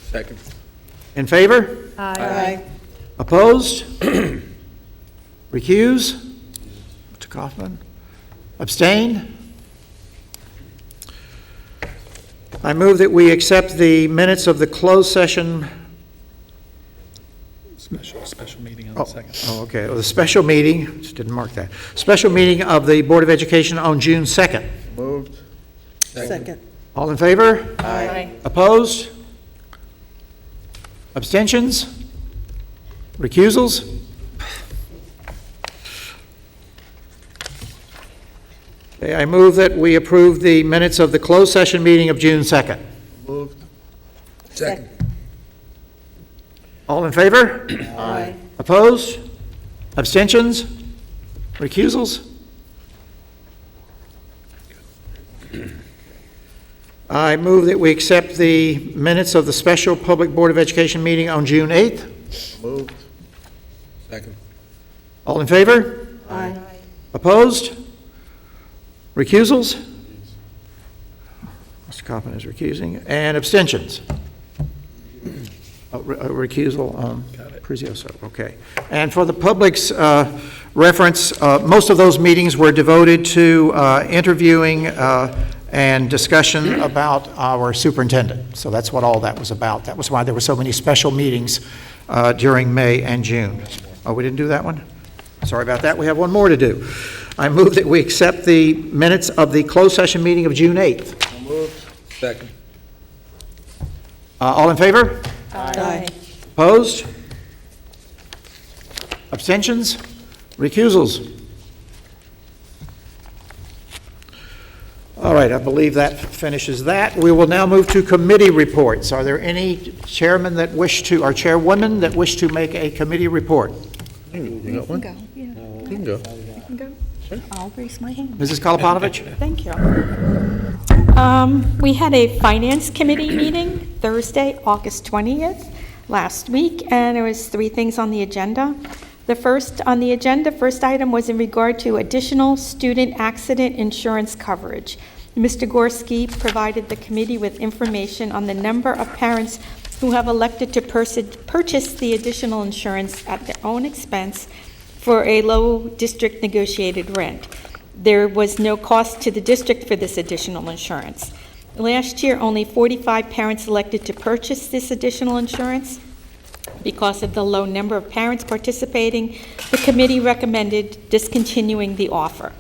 Second. In favor? Aye. Opposed? Recuse? Mr. Kaufman? Abstain? I move that we accept the minutes of the closed session. Special meeting on the second. Oh, okay, the special meeting, just didn't mark that. Special meeting of the Board of Education on June 2nd. Moved. Second. All in favor? Aye. Opposed? Abstentions? Recusals? Okay, I move that we approve the minutes of the closed session meeting of June 2nd. Moved. Second. All in favor? Aye. Opposed? Abstentions? Recusals? I move that we accept the minutes of the special Public Board of Education meeting on June 8th. Moved. Second. All in favor? Aye. Opposed? Recusals? Mr. Coppin is recusing. And abstentions? Recusal on Prezioso, okay. And for the public's reference, most of those meetings were devoted to interviewing and discussion about our superintendent. So that's what all that was about. That was why there were so many special meetings during May and June. Oh, we didn't do that one? Sorry about that. We have one more to do. I move that we accept the minutes of the closed session meeting of June 8th. So moved. Second. All in favor? Aye. Opposed? Abstentions? Recusals? All right, I believe that finishes that. We will now move to committee reports. Are there any chairmen that wish to, or chairwomen that wish to make a committee report? You got one? Go, yeah. You can go. I can go. I'll raise my hand. Mrs. Koloponovich? Thank you. We had a finance committee meeting Thursday, August 20th, last week, and there was 3 things on the agenda. The first on the agenda, first item was in regard to additional student accident insurance coverage. Mr. Gorski provided the committee with information on the number of parents who have elected to purchase the additional insurance at their own expense for a low district negotiated rent. There was no cost to the district for this additional insurance. Last year, only 45 parents elected to purchase this additional insurance. Because of the low number of parents participating, the committee recommended discontinuing the offer.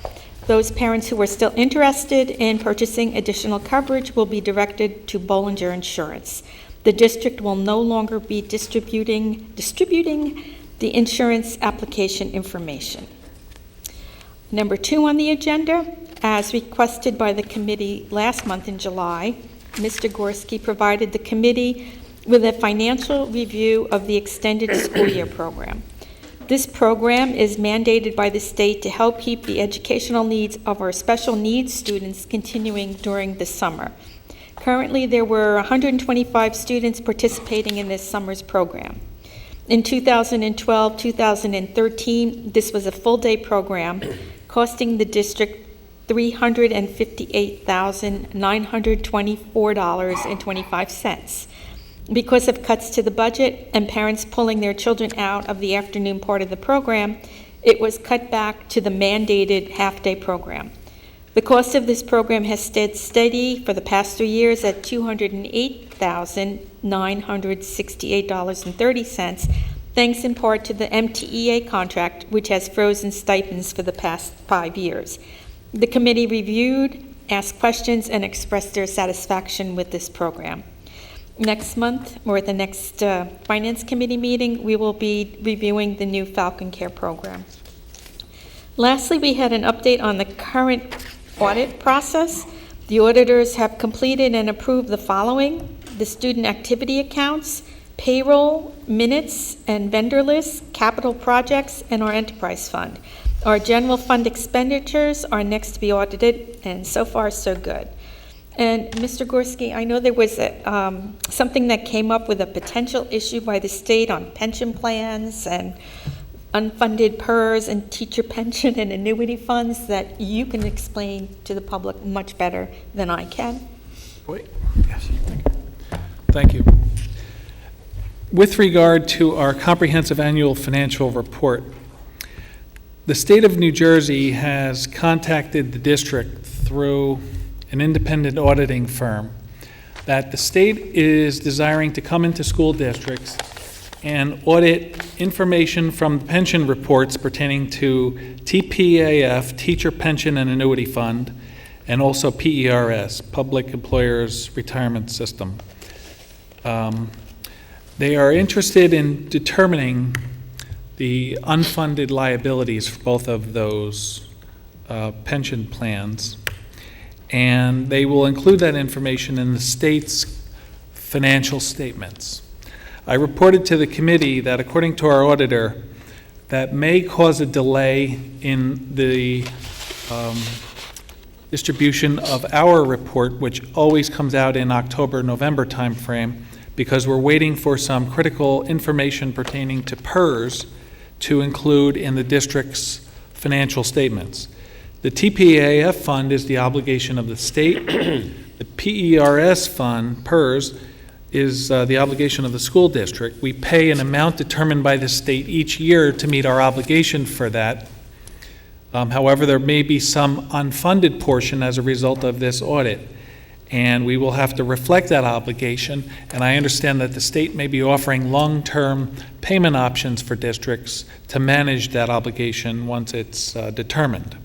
Those parents who are still interested in purchasing additional coverage will be directed to Bollinger Insurance. The district will no longer be distributing the insurance application information. Number 2 on the agenda, as requested by the committee last month in July, Mr. Gorski provided the committee with a financial review of the extended school year program. This program is mandated by the state to help keep the educational needs of our special needs students continuing during the summer. Currently, there were 125 students participating in this summer's program. In 2012-2013, this was a full-day program, costing the district $358,924.25. Because of cuts to the budget and parents pulling their children out of the afternoon part of the program, it was cut back to the mandated half-day program. The cost of this program has stayed steady for the past 3 years at $208,968.30, thanks in part to the MTEA contract, which has frozen stipends for the past 5 years. The committee reviewed, asked questions, and expressed their satisfaction with this program. Next month, or at the next Finance Committee meeting, we will be reviewing the new Falcon Care program. Lastly, we had an update on the current audit process. The auditors have completed and approved the following: the student activity accounts, payroll, minutes, and vendor lists, capital projects, and our enterprise fund. Our general fund expenditures are next to be audited, and so far, so good. And Mr. Gorski, I know there was something that came up with a potential issue by the state on pension plans and unfunded PERS and teacher pension and annuity funds that you can explain to the public much better than I can. Yes. Thank you. With regard to our comprehensive annual financial report, the state of New Jersey has contacted the district through an independent auditing firm that the state is desiring to come into school districts and audit information from pension reports pertaining to TPAF, Teacher Pension and Annuity Fund, and also PERS, Public Employers Retirement System. They are interested in determining the unfunded liabilities for both of those pension plans, and they will include that information in the state's financial statements. I reported to the committee that according to our auditor, that may cause a delay in the distribution of our report, which always comes out in October-November timeframe, because we're waiting for some critical information pertaining to PERS to include in the district's financial statements. The TPAF fund is the obligation of the state. The PERS fund, PERS, is the obligation of the school district. We pay an amount determined by the state each year to meet our obligation for that. However, there may be some unfunded portion as a result of this audit, and we will have to reflect that obligation. And I understand that the state may be offering long-term payment options for districts to manage that obligation once it's determined.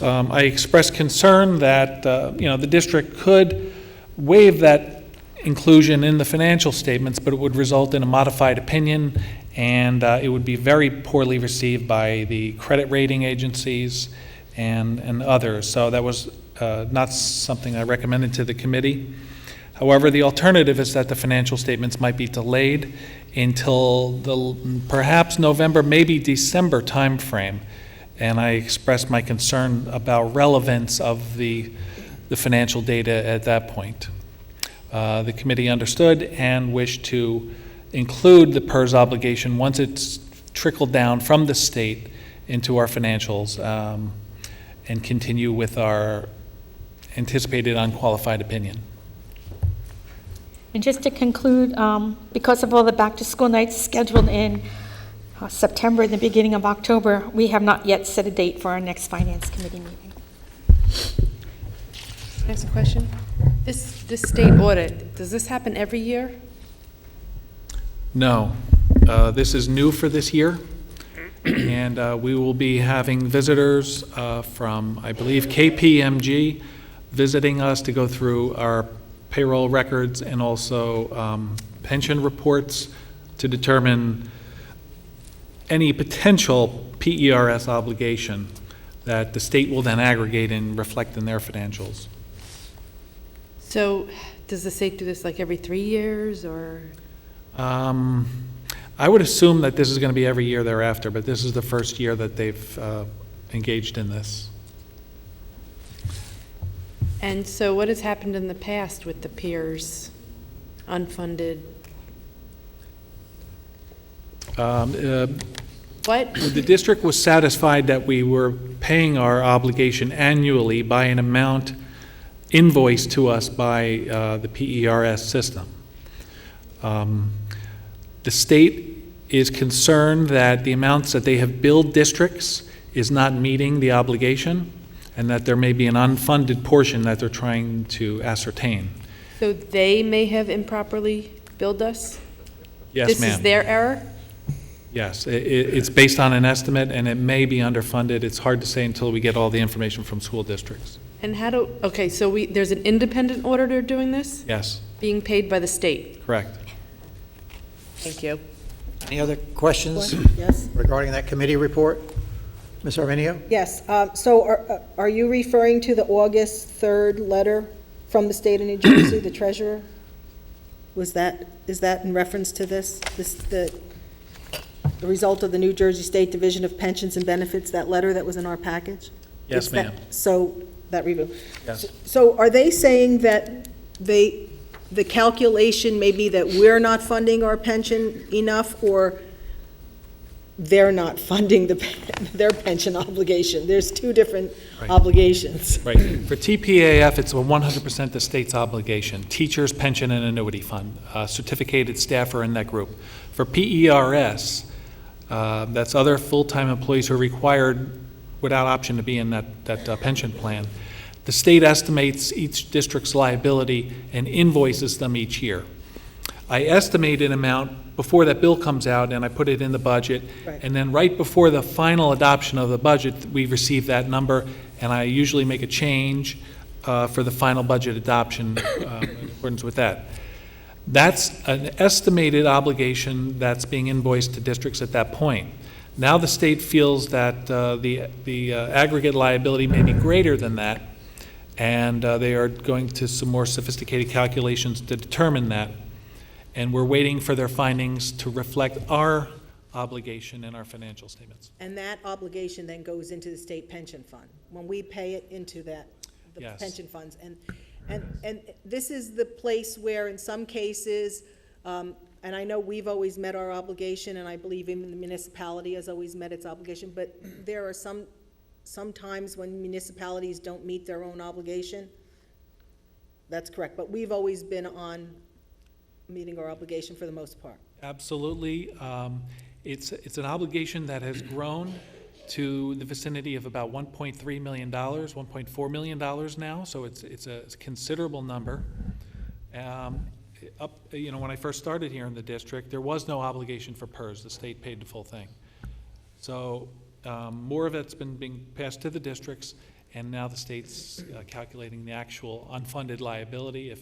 I expressed concern that the district could waive that inclusion in the financial statements, but it would result in a modified opinion, and it would be very poorly received by the credit rating agencies and others. So that was not something I recommended to the committee. However, the alternative is that the financial statements might be delayed until the perhaps November, maybe December timeframe. And I expressed my concern about relevance of the financial data at that point. The committee understood and wished to include the PERS obligation once it's trickled down from the state into our financials, and continue with our anticipated unqualified opinion. And just to conclude, because of all the back-to-school nights scheduled in September and the beginning of October, we have not yet set a date for our next Finance Committee meeting. Can I ask a question? This state audit, does this happen every year? No. This is new for this year, and we will be having visitors from, I believe, KPMG visiting us to go through our payroll records and also pension reports to determine any potential PERS obligation. that the state will then aggregate and reflect in their financials. So, does the state do this like every 3 years, or? I would assume that this is going to be every year thereafter, but this is the first year that they've engaged in this. And so what has happened in the past with the peers, unfunded? What? The district was satisfied that we were paying our obligation annually by an amount invoiced to us by the PERS system. The state is concerned that the amounts that they have billed districts is not meeting the obligation, and that there may be an unfunded portion that they're trying to ascertain. So they may have improperly billed us? Yes, This ma'am. is their error? Yes, it's based on an estimate, and it may be underfunded. It's hard to say until we get all the information from school districts. And okay, so there's an independent auditor doing this? Yes, Being paid by the state? correct. Thank you. Any other questions Yes? regarding that committee report? Ms. Arminio? Yes, so are you referring to the August 3rd letter from the state of New Jersey, the treasurer? Is that in reference to this, the result of the New Jersey State Division of Pensions and Benefits, that letter that was in our package? Yes, Is that- ma'am. So, that review. Yes. So are they saying that the calculation may be that we're not funding our pension enough, or they're not funding their pension obligation? There's two different Right. obligations. Right. For TPAF, it's a 100% the state's obligation. Teachers, pension, and annuity fund, certificated staff are in that group. For PERS, that's other full-time employees who are required without option to be in that pension plan. The state estimates each district's liability and invoices them each year. I estimate an amount before that bill comes out, and I put it in the budget. Right. And then right before the final adoption of the budget, we receive that number, and I usually make a change for the final budget adoption in accordance with that. That's an estimated obligation that's being invoiced to districts at that point. Now the state feels that the aggregate liability may be greater than that, and they are going to some more sophisticated calculations to determine that. And we're waiting for their findings to reflect our obligation in our financial statements. And that obligation then goes into the state pension fund, when we pay it into the Yes. pension funds. And this is the place where, in some cases, and I know we've always met our obligation, and I believe even the municipality has always met its obligation, but there are some times when municipalities don't meet their own obligation. That's correct, but we've always been on meeting our obligation for the most part. Absolutely. It's an obligation that has grown to the vicinity of about $1.3 million, $1.4 million now, so it's a considerable number. When I first started here in the district, there was no obligation for PERS. The state paid the full thing. So more of it's been being passed to the districts, and now the state's calculating the actual unfunded liability,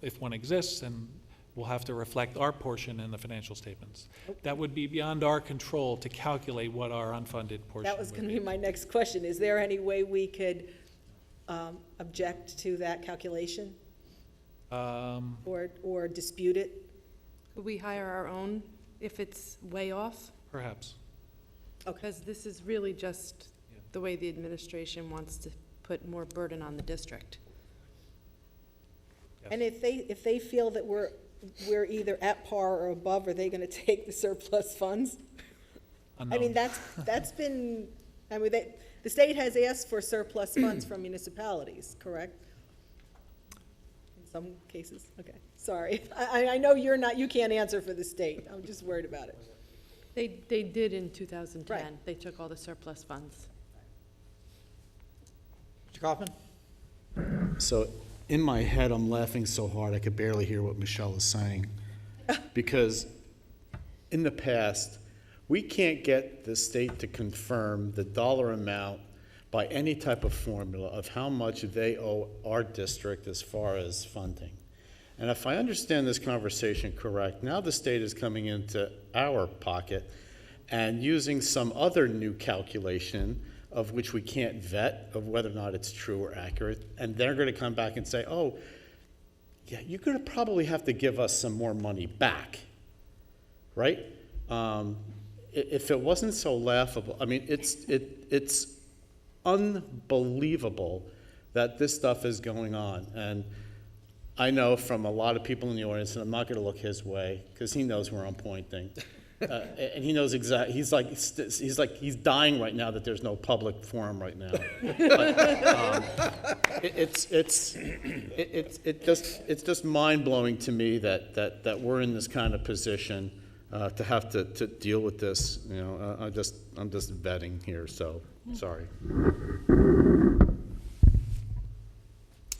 if one exists, and we'll have to reflect our portion in the financial statements. That would be beyond our control to calculate what our unfunded portion That was would going to be my next question. Is there any way we could object to that calculation or dispute it? Could we hire our own if it's way off? Perhaps. Because this is really just the way the administration wants to put more burden on the district. And if they feel that we're either at par or above, are they going to take the surplus funds? I mean, that's been, the state has asked for surplus funds from municipalities, correct? In some cases, okay, sorry. I know you can't answer for the state, I'm just worried about it. They did in 2010. Right. They took all the surplus funds. Mr. Kaufman? So in my head, I'm laughing so hard I could barely hear what Michelle is saying. Because in the past, we can't get the state to confirm the dollar amount by any type of formula of how much they owe our district as far as funding. And if I understand this conversation correct, now the state is coming into our pocket and using some other new calculation of which we can't vet of whether or not it's true or accurate, and they're going to come back and say, oh, yeah, you're going to probably have to give us some more money back, right? If it wasn't so laughable, I mean, it's unbelievable that this stuff is going on. And I know from a lot of people in the audience, and I'm not going to look his way because he knows where I'm pointing. And he knows exactly. He's he's dying right now that there's no public forum right now. But, it's just mind blowing to me that we're in this kind of position to have to deal with this. You know, I'm just vetting here. So sorry.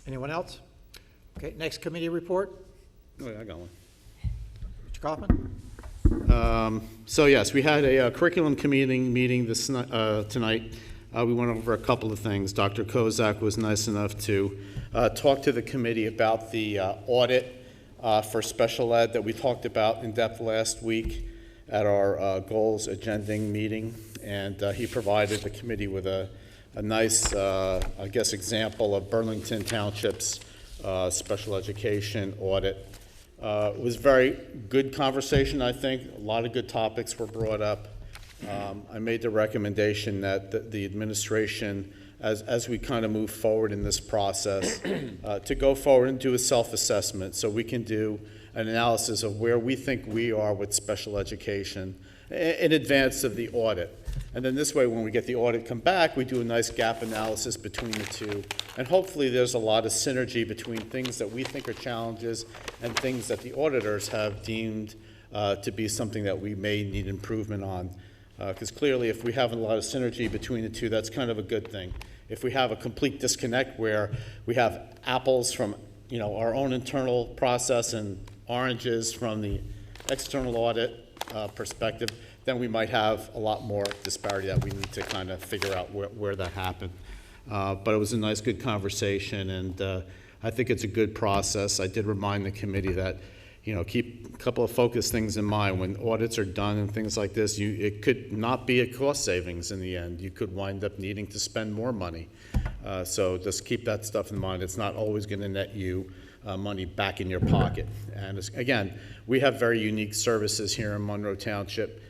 Anyone else? Okay, next committee report. Oh, yeah, I got one. Mr. Kaufman? So yes, we had a curriculum committee meeting tonight. We went over a couple of things. Dr. Kozak was nice enough to talk to the committee about the audit for special ed that we talked about in depth last week at our goals agending meeting, and he provided the committee with a nice, I guess, example of Burlington Township's special education audit. It was very good conversation, I think. A lot of good topics were brought up. I made the recommendation that the administration, as we kind of move forward in this process, to go forward and do a self-assessment so we can do an analysis of where we think we are with special education in advance of the audit. And then this way, when we get the audit come back, we do a nice gap analysis between the two. And hopefully there's a lot of synergy between things that we think are challenges and things that the auditors have deemed to be something that we may need improvement on. Because clearly, if we have a lot of synergy between the two, that's kind of a good thing. If we have a complete disconnect where we have apples from our own internal process and oranges from the external audit perspective, then we might have a lot more disparity that we need to kind of figure out where that happened. But it was a nice, good conversation, and I think it's a good process. I did remind the committee that, keep a couple of focus things in mind. When audits are done and things like this, it could not be a cost savings in the end. You could wind up needing to spend more money. So just keep that stuff in mind. It's not always going to net you money back in your pocket. And again, we have very unique services here in Monroe Township.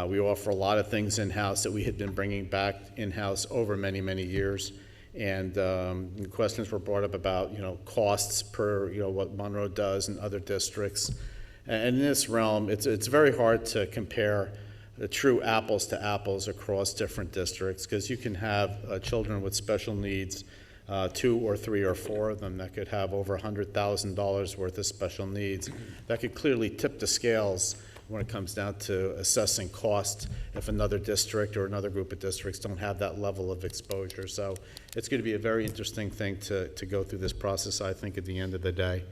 We offer a lot of things in-house that we had been bringing back in-house over many, many years. And questions were brought up about, costs per, what Monroe does in other districts. And in this realm, it's very hard to compare the true apples to apples across different districts, because you can have children with special needs, 2 or 3 or 4 of them that could have over $100,000 worth of special needs. That could clearly tip the scales when it comes down to assessing cost if another district or another group of districts don't have that level of exposure. So it's going to be a very interesting thing to go through this process, I think, at the end of the day.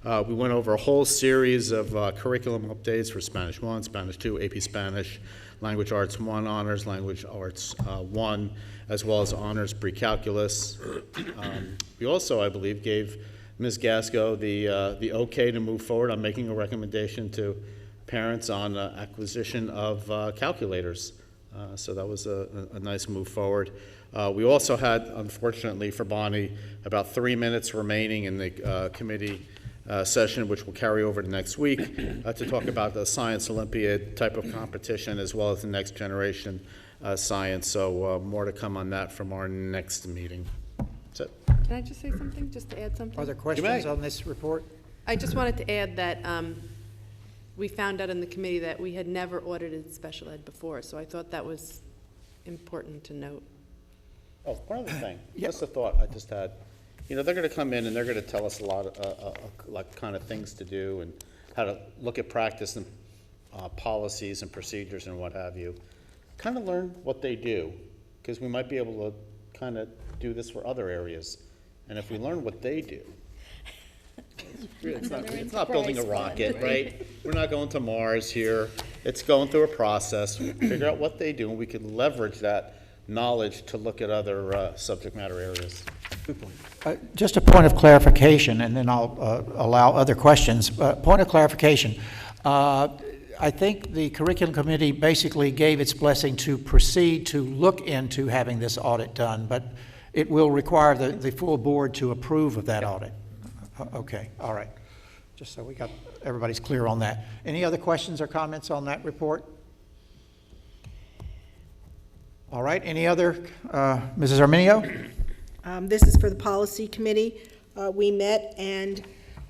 We went over a whole series of curriculum updates for Spanish 1, Spanish 2, AP Spanish, Language Arts 1 Honors, Language Arts 1, as well as Honors Pre-Calculus. We also, I believe, gave Ms. Gasco the okay to move forward on making a recommendation to parents on acquisition of calculators. So that was a nice move forward. We also had, unfortunately for Bonnie, about 3 minutes remaining in the committee session, which will carry over to next week, to talk about the Science Olympiad type of competition, as well as the next generation science. So more to come on that from our next meeting. That's it. Can I just say something, just to add something? Are there questions on this report? I just wanted to add that we found out in the committee that we had never audited special ed before, so I thought that was important to note. Oh, one other thing, just a thought I just had. They're going to come in and they're going to tell us a lot of kind of things to do and how to look at practice and policies and procedures and what have you. Kind of learn what they do, because we might be able to kind of do this for other areas. And if we learn what they do, it's not building a rocket, right? We're not going to Mars here. It's going through a process, figure out what they do, and we can leverage that knowledge to look at other subject matter areas. Good point. Just a point of clarification, and then I'll allow other questions. Point of clarification. I think the curriculum committee basically gave its blessing to proceed to look into having this audit done, but it will require the full board to approve of that audit. Okay, all right. Just so everybody's clear on that. Any other questions or comments on that report? All right, any other? Mrs. Arminio? This is for the policy committee. We met and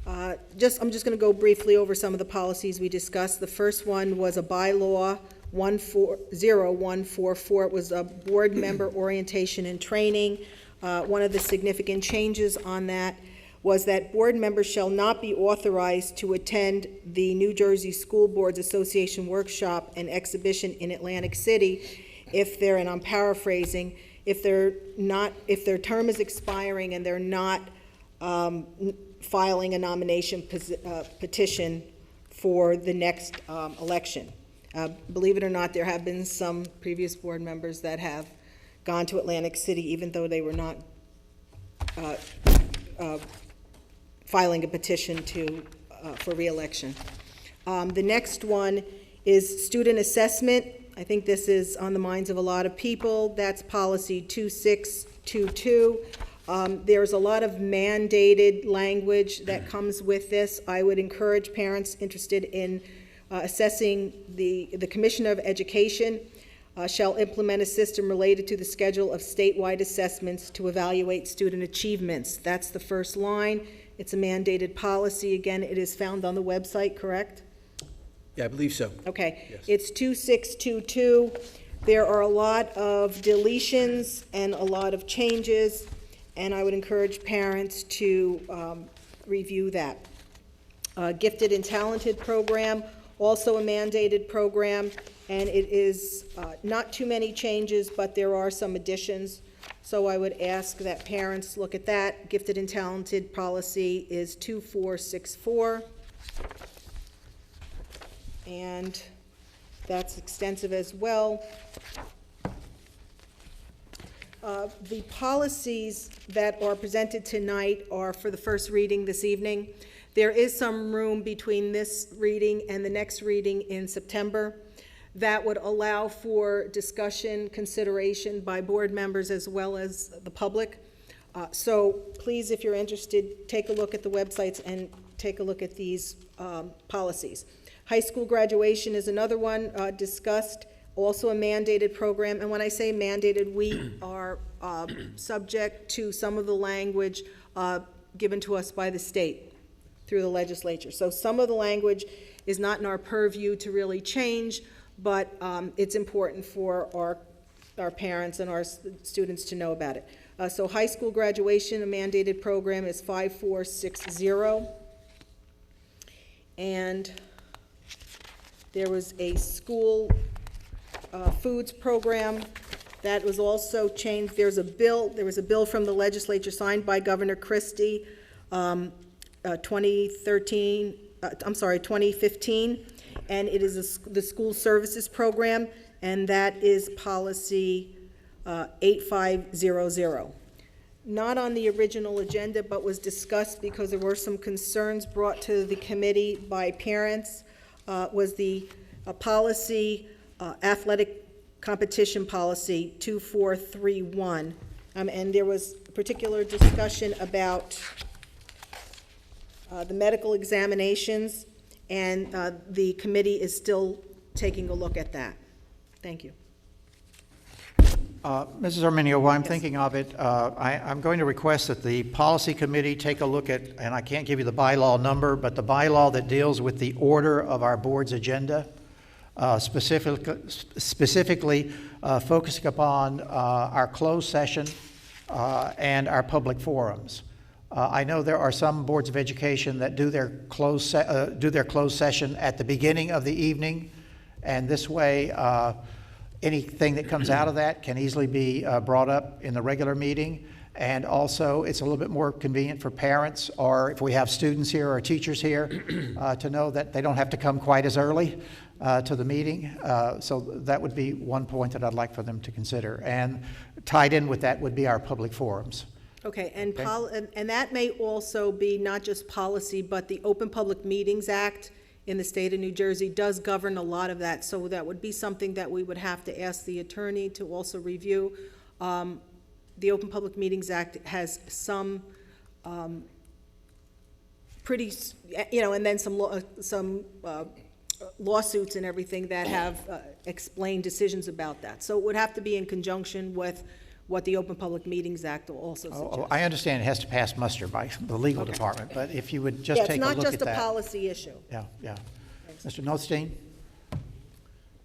I'm just going to go briefly over some of the policies we discussed. The first one was a bylaw 14144. It was a board member orientation and training. One of the significant changes on that was that board members shall not be authorized to attend the New Jersey School Boards Association workshop and exhibition in Atlantic City if they're, and I'm paraphrasing, if their term is expiring and they're not filing a nomination petition for the next election. Believe it or not, there have been some previous board members that have gone to Atlantic City even though they were not filing a petition for re-election. The next one is student assessment. I think this is on the minds of a lot of people. That's policy 2622. There's a lot of mandated language that comes with this. I would encourage parents interested in assessing the Commissioner of Education shall implement a system related to the schedule of statewide assessments to evaluate student achievements. That's the first line. It's a mandated policy. Again, it is found on the website, correct? Yeah, I believe so. Okay. Yes. It's 2622. There are a lot of deletions and a lot of changes, and I would encourage parents to review that. Gifted and Talented program, also a mandated program, and it is not too many changes, but there are some additions. So I would ask that parents look at that. Gifted and Talented policy is 2464. And that's extensive as well. The policies that are presented tonight are for the first reading this evening. There is some room between this reading and the next reading in September that would allow for discussion, consideration by board members as well as the public. So please, if you're interested, take a look at the websites and take a look at these policies. High school graduation is another one discussed, also a mandated program. And when I say mandated, we are subject to some of the language given to us by the state through the legislature. So some of the language is not in our purview to really change, but it's important for our parents and our students to know about it. So high school graduation, a mandated program is 5460. And there was a school foods program that was also changed. There was a bill from the legislature signed by Governor Christie, 2015, and it is the school services program, and that is policy 8500. Not on the original agenda, but was discussed because there were some concerns brought to the committee by parents, was the policy, athletic competition policy 2431. And there was particular discussion about the medical examinations, and the committee is still taking a look at that. Thank you. Mrs. Arminio, while I'm thinking of it, I'm going to request that the policy committee take a look at, and I can't give you the bylaw number, but the bylaw that deals with the order of our board's agenda, specifically focusing upon our closed session and our public forums. I know there are some boards of education that do their closed session at the beginning of the evening, and this way anything that comes out of that can easily be brought up in the regular meeting. And also, it's a little bit more convenient for parents, or if we have students here or teachers here, to know that they don't have to come quite as early to the meeting. So that would be one point that I'd like for them to consider. And tied in with that would be our public forums. Okay, and that may also be not just policy, but the Open Public Meetings Act in the state of New Jersey does govern a lot of that, so that would be something that we would have to ask the attorney to also review. The Open Public Meetings Act has some pretty, and then some lawsuits and everything that have explained decisions about that. So it would have to be in conjunction with what the Open Public Meetings Act will also suggest. I understand it has to pass muster by the legal department, but if you would just Yeah, take a it's look not at just a that. policy issue. Yeah, yeah. Mr. Nothstein?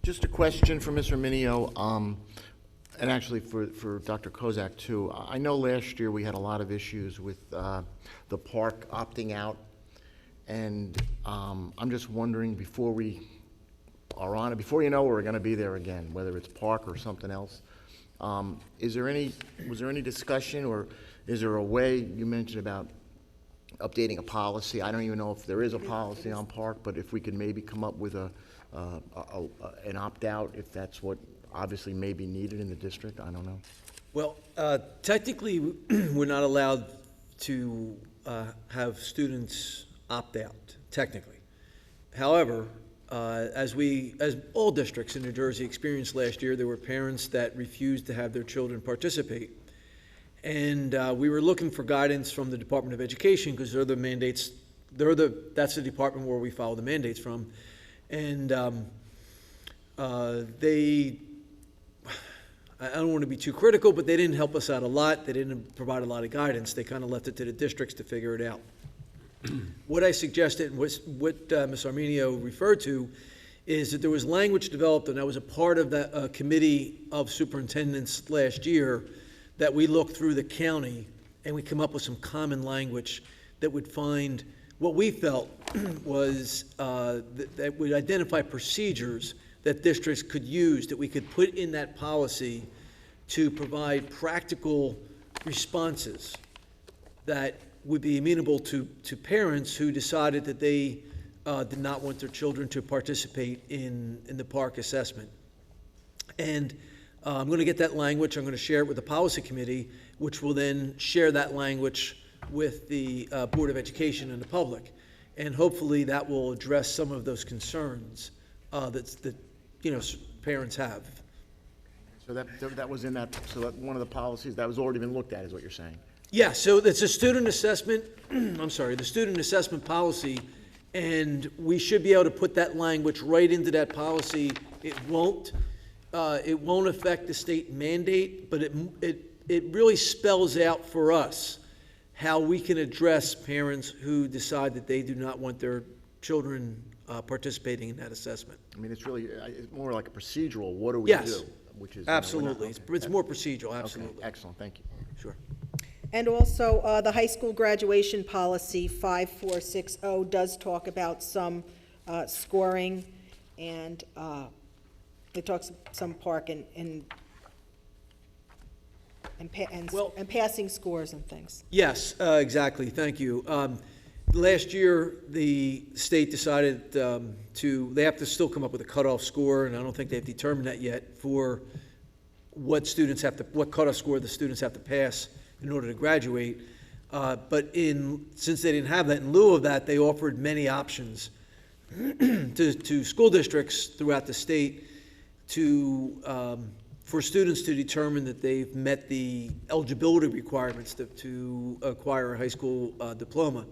Just a question for Mr. Minio, and actually for Dr. Kozak too. I know last year we had a lot of issues with the park opting out, and I'm just wondering, before we are on it, before you know we're going to be there again, whether it's park or something else, was there any discussion, or is there a way, you mentioned about updating a policy? I don't even know if there is a policy on park, but if we could maybe come up with an opt-out, if that's what obviously may be needed in the district, I don't know. Well, technically, we're not allowed to have students opt out, technically. However, as all districts in New Jersey experienced last year, there were parents that refused to have their children participate. And we were looking for guidance from the Department of Education, because they're the mandates, that's the department where we follow the mandates from. And I don't want to be too critical, but they didn't help us out a lot. They didn't provide a lot of guidance. They kind of left it to the districts to figure it out. What I suggested, and what Ms. Arminio referred to, is that there was language developed, and I was a part of that committee of superintendents last year, that we looked through the county and we come up with some common language that would find what we felt was that would identify procedures that districts could use, that we could put in that policy to provide practical responses that would be amenable to parents who decided that they did not want their children to participate in the park assessment. And I'm going to get that language, I'm going to share it with the policy committee, which will then share that language with the Board of Education and the public. And hopefully that will address some of those concerns that parents have. So that was in that, so that one of the policies, that was already been looked at, is what you're saying? Yeah, so it's a student assessment, the student assessment policy, and we should be able to put that language right into that policy. It won't affect the state mandate, but it really spells out for us how we can address parents who decide that they do not want their children participating in that assessment. I mean, it's really, it's more like a procedural, what do we Yes, do? Which is, absolutely. okay. It's more procedural, Okay, absolutely. excellent, thank you. Sure. And also, the high school graduation policy 5460 does talk about some scoring, and it talks some park and passing scores and things. Yes, exactly, thank you. Last year, the state decided they have to still come up with a cutoff score, and I don't think they've determined that yet, for what cutoff score the students have to pass in order to graduate. But since they didn't have that, in lieu of that, they offered many options to school districts throughout the state for students to determine that they've met the eligibility requirements to acquire a high school diploma.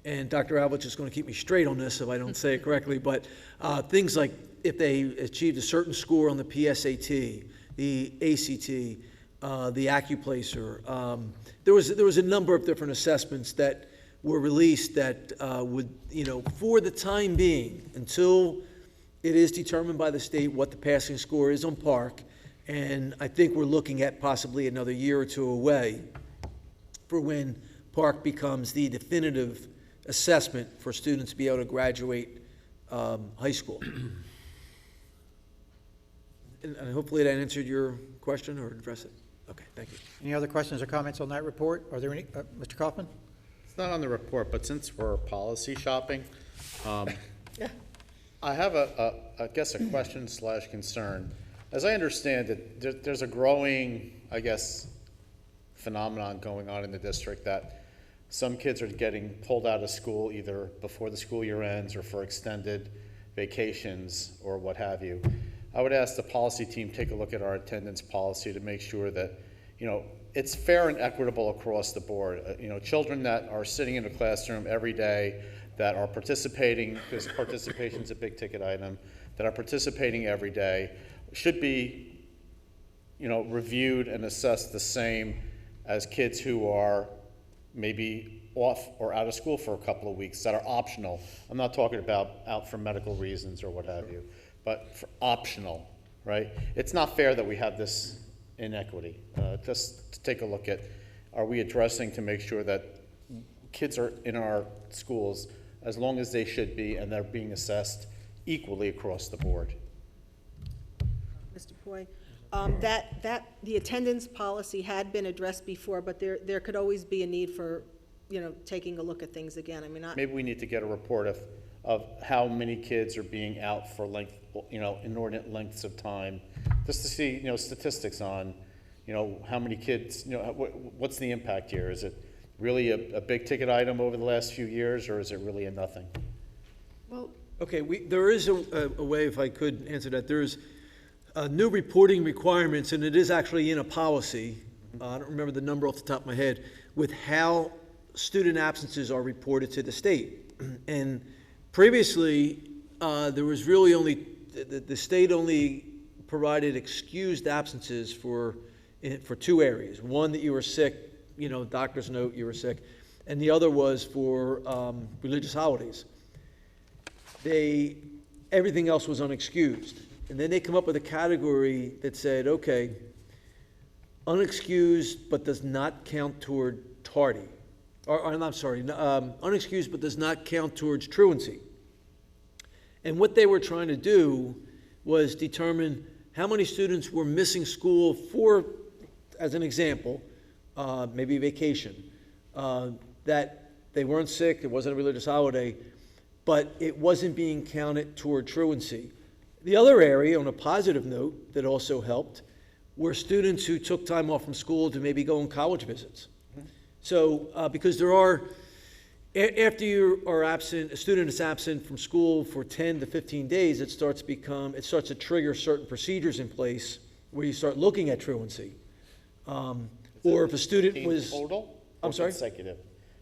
And Dr. Alvich is going to keep me straight on this if I don't say it correctly, but things like if they achieved a certain score on the PSAT, the ACT, the Accuplacer. There was a number of different assessments that were released that would, for the time being, until it is determined by the state what the passing score is on Park, and I think we're looking at possibly another year or two away for when Park becomes the definitive assessment for students to be able to graduate high school. And hopefully that answered your question or addressed it. Okay, thank you. Any other questions or comments on that report? Are there any, Mr. Kaufman? It's not on the report, but since we're policy shopping, Yeah. I have I guess a question / concern. As I understand it, there's a growing, I guess, phenomenon going on in the district that Some kids are getting pulled out of school either before the school year ends or for extended vacations or what have you. I would ask the policy team take a look at our attendance policy to make sure that, it's fair and equitable across the board. Children that are sitting in a classroom every day, that are participating, because participation is a big ticket item, that are participating every day, should be, reviewed and assessed the same as kids who are maybe off or out of school for a couple of weeks that are optional. I'm not talking about out for medical reasons or what have you, but for optional, right? It's not fair that we have this inequity. Just to take a look at, are we addressing to make sure that kids are in our schools as long as they should be and they're being assessed equally across the board? Mr. Poi, the attendance policy had been addressed before, but there could always be a need for, taking a look at things again. I mean, Maybe we need to get a report of how many kids are being out for inordinate lengths of time, just to see, statistics on, how many kids, what's the impact here? Is it really a big ticket item over the last few years, or is it really a nothing? Well, Okay, there is a way, if I could answer that. There's new reporting requirements, and it is actually in a policy. I don't remember the number off the top of my head, with how student absences are reported to the state. And previously, there was really only, the state only provided excused absences for two areas. One, that you were sick, doctor's note, you were sick, and the other was for religious holidays. Everything else was unexcused. And then they come up with a category that said, okay, unexcused but does not count toward tardy. Unexcused but does not count towards truancy. And what they were trying to do was determine how many students were missing school for, as an example, maybe vacation, that they weren't sick, it wasn't a religious holiday, but it wasn't being counted toward truancy. The other area, on a positive note, that also helped were students who took time off from school to maybe go on college visits. So, because there are, after you are absent, a student is absent from school for 10 to 15 days, it starts to trigger certain procedures in place where you start looking at truancy. Or if a student was... Total? I'm sorry? Consecutive.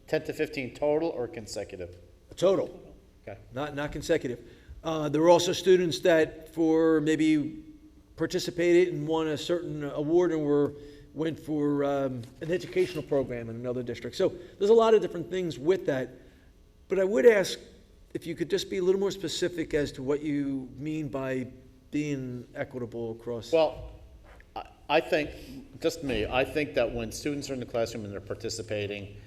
10 to 15 total or consecutive? Total. Okay. Not consecutive. There were also students that for maybe participated and won a certain award and went for an educational program in another district. So there's a lot of different things with that. But I would ask if you could just be a little more specific as to what you mean by being equitable across. Well, I think, just me, I think that when students are in the classroom and they're participating,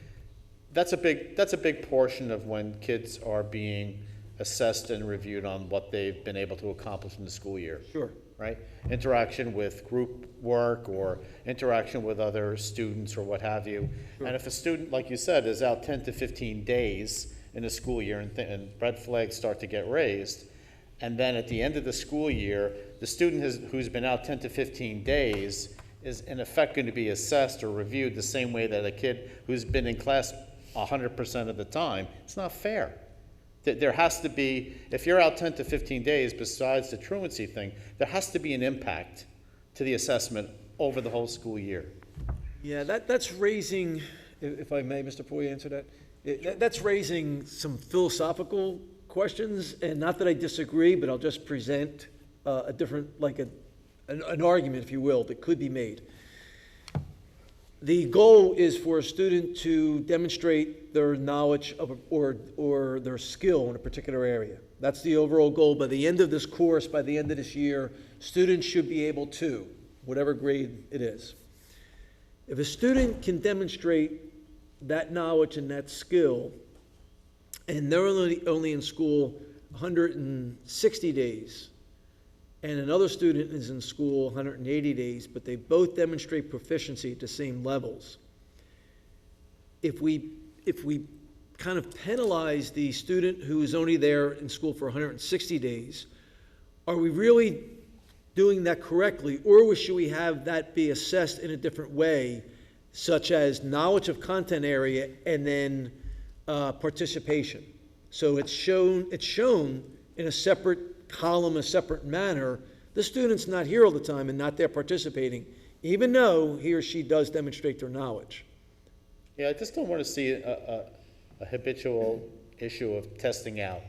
that's a big portion of when kids are being assessed and reviewed on what they've been able to accomplish in the school year. Sure. Right? Interaction with group work or interaction with other students or what have you. Sure. And if a student, like you said, is out 10 to 15 days in a school year and red flags start to get raised, and then at the end of the school year, the student who's been out 10 to 15 days is in effect going to be assessed or reviewed the same way that a kid who's been in class 100% of the time. It's not fair. There has to be, if you're out 10 to 15 days, besides the truancy thing, there has to be an impact to the assessment over the whole school year. Yeah, that's raising, if I may, Mr. Poy, answer that. That's raising some philosophical questions, and not that I disagree, but I'll just present a different, like an argument, if you will, that could be made. The goal is for a student to demonstrate their knowledge of or their skill in a particular area. That's the overall goal. By the end of this course, by the end of this year, students should be able to, whatever grade it is. If a student can demonstrate that knowledge and that skill, and they're only in school 160 days, and another student is in school 180 days, but they both demonstrate proficiency at the same levels. If we kind of penalize the student who is only there in school for 160 days, are we really doing that correctly, or should we have that be assessed in a different way such as knowledge of content area and then participation. So it's shown in a separate column, a separate manner. The student's not here all the time and not there participating, even though he or she does demonstrate their knowledge. Yeah, I just don't want to see a habitual issue of testing out,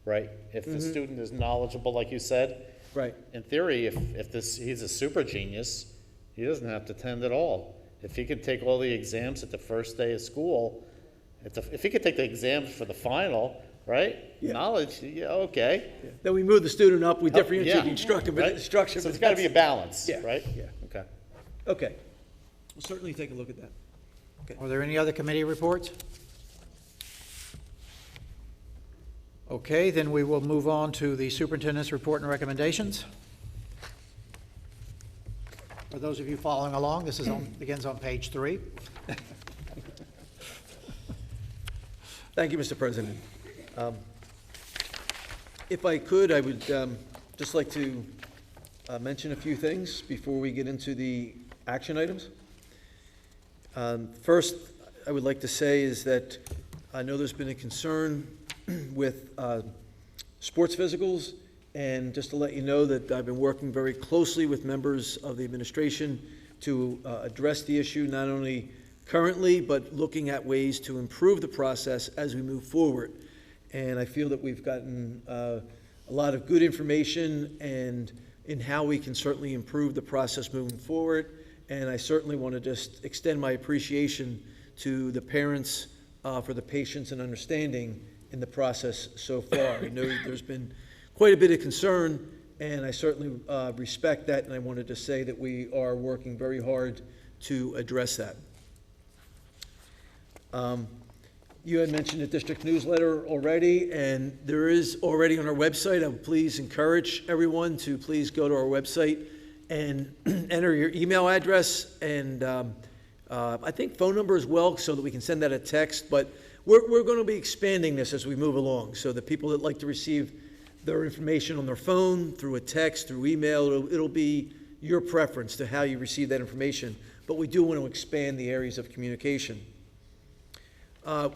right? If the student is knowledgeable, like you said, Right. in theory, if he's a super genius, he doesn't have to attend at all. If he could take all the exams at the first day of school, if he could take the exams for the final, right? Yeah. Knowledge, yeah, okay. Then we move the student up, we differentiate yeah. the instruction, Right? instruction. So but there's got to be a that's- balance, Yeah, right? yeah. Okay. Okay. We'll certainly take a look at that. Are there any other committee reports? Okay, then we will move on to the superintendent's report and recommendations. For those of you following along, this begins on page 3. Thank you, Mr. President. If I could, I would just like to mention a few things before we get into the action items. First, I would like to say is that I know there's been a concern with sports physicals, and just to let you know that I've been working very closely with members of the administration to address the issue, not only currently, but looking at ways to improve the process as we move forward. And I feel that we've gotten a lot of good information and in how we can certainly improve the process moving forward. And I certainly want to just extend my appreciation to the parents for the patience and understanding in the process so far. I know there's been quite a bit of concern, and I certainly respect that, and I wanted to say that we are working very hard to address that. You had mentioned the district newsletter already, and there is already on our website. I would please encourage everyone to please go to our website and enter your email address and I think phone number as well, so that we can send that a text. But we're going to be expanding this as we move along, so that people that like to receive their information on their phone, through a text, through email, it'll be your preference to how you receive that information. But we do want to expand the areas of communication.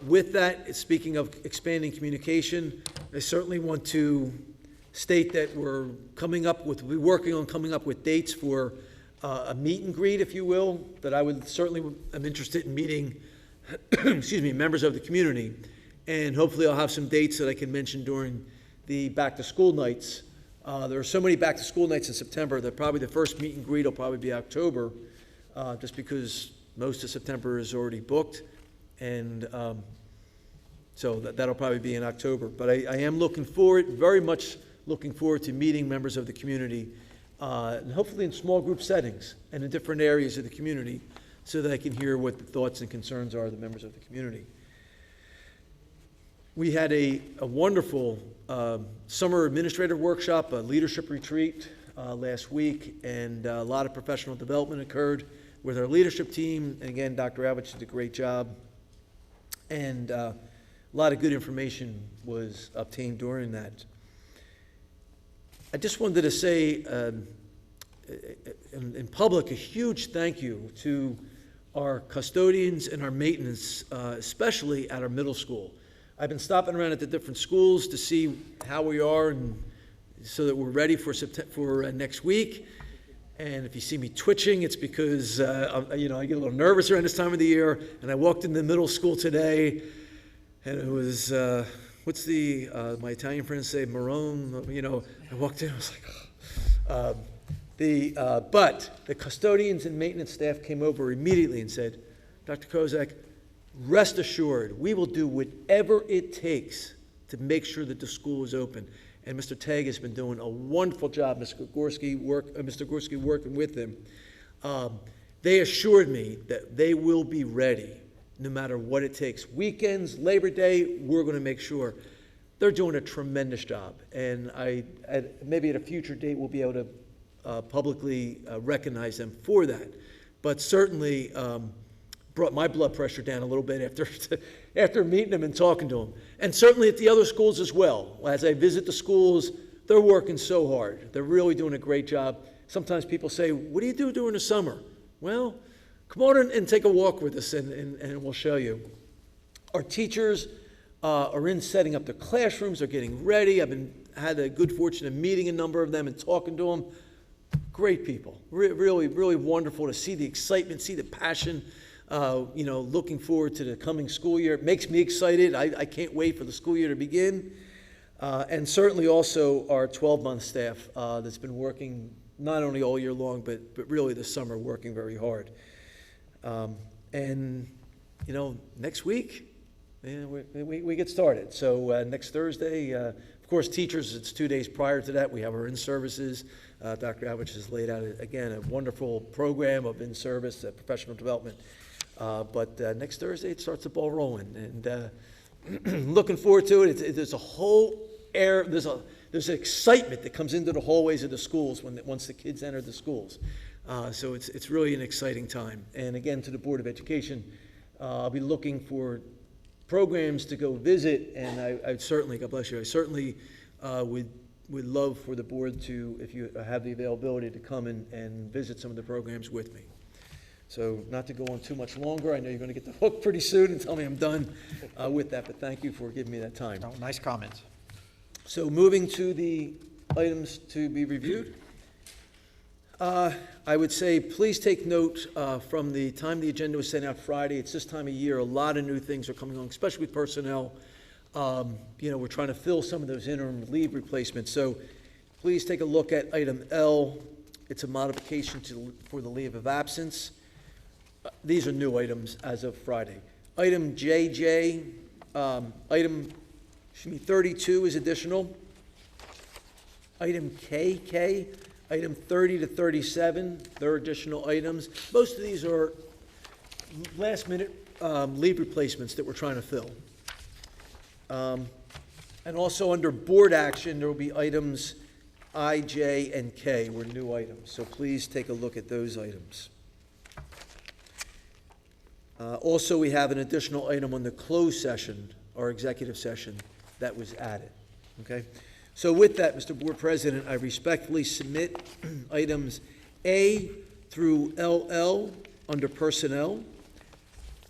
With that, speaking of expanding communication, I certainly want to state that we're working on coming up with dates for a meet and greet, if you will, that I would certainly am interested in meeting, excuse me, members of the community. And hopefully I'll have some dates that I can mention during the back-to-school nights. There are so many back-to-school nights in September that probably the first meet and greet will probably be October, just because most of September is already booked. And so that'll probably be in October. But I am very much looking forward to meeting members of the community, and hopefully in small group settings and in different areas of the community, so that I can hear what the thoughts and concerns are of the members of the community. We had a wonderful summer administrative workshop, a leadership retreat last week, and a lot of professional development occurred with our leadership team. And again, Dr. Avich did a great job. And a lot of good information was obtained during that. I just wanted to say in public a huge thank you to our custodians and our maintenance, especially at our middle school. I've been stopping around at the different schools to see how we are, and so that we're ready for next week. And if you see me twitching, it's because I get a little nervous around this time of the year. And I walked in the middle school today, and it was my Italian friends say marone. I walked in, I was like, but the custodians and maintenance staff came over immediately and said, Dr. Kozak, rest assured, we will do whatever it takes to make sure that the school is open. And Mr. Tagg has been doing a wonderful job, Mr. Gorski working with him. They assured me that they will be ready no matter what it takes. Weekends, Labor Day, we're going to make sure. They're doing a tremendous job. And maybe at a future date we'll be able to publicly recognize them for that. But certainly brought my blood pressure down a little bit after meeting them and talking to them. And certainly at the other schools as well. As I visit the schools, they're working so hard. They're really doing a great job. Sometimes people say, what do you do during the summer? Well, come on and take a walk with us, and we'll show you. Our teachers are in setting up their classrooms, are getting ready. Had a good fortune of meeting a number of them and talking to them. Great people, really, really wonderful to see the excitement, see the passion. Looking forward to the coming school year. It makes me excited. I can't wait for the school year to begin. And certainly also our 12-month staff that's been working not only all year long, but really this summer, working very hard. Next week, we get started. So next Thursday, of course, teachers, it's 2 days prior to that. We have our in-services. Dr. Avich has laid out, again, a wonderful program of in-service, professional development. But next Thursday, it starts the ball rolling. And looking forward to it. There's a whole air, there's an excitement that comes into the hallways of the schools once the kids enter the schools. So it's really an exciting time. And again, to the Board of Education, I'll be looking for programs to go visit, and I certainly, God bless you, I certainly would love for the board to, if you have the availability, to come and visit some of the programs with me. So not to go on too much longer, I know you're going to get the hook pretty soon and tell me I'm done with that, but thank you for giving me that time. Oh, nice comments. So moving to the items to be reviewed, I would say please take note from the time the agenda was sent out Friday. It's this time of year, a lot of new things are coming along, especially with personnel. We're trying to fill some of those interim leave replacements. So please take a look at item L. It's a modification for the leave of absence. These are new items as of Friday. Item JJ, item 32 is additional. Item KK, item 30 to 37, they're additional items. Most of these are last-minute leave replacements that we're trying to fill. And also under board action, there will be items I, J, and K were new items. So please take a look at those items. Also, we have an additional item on the closed session, our executive session, that was added. Okay? So with that, Mr. Board President, I respectfully submit items A through LL under personnel.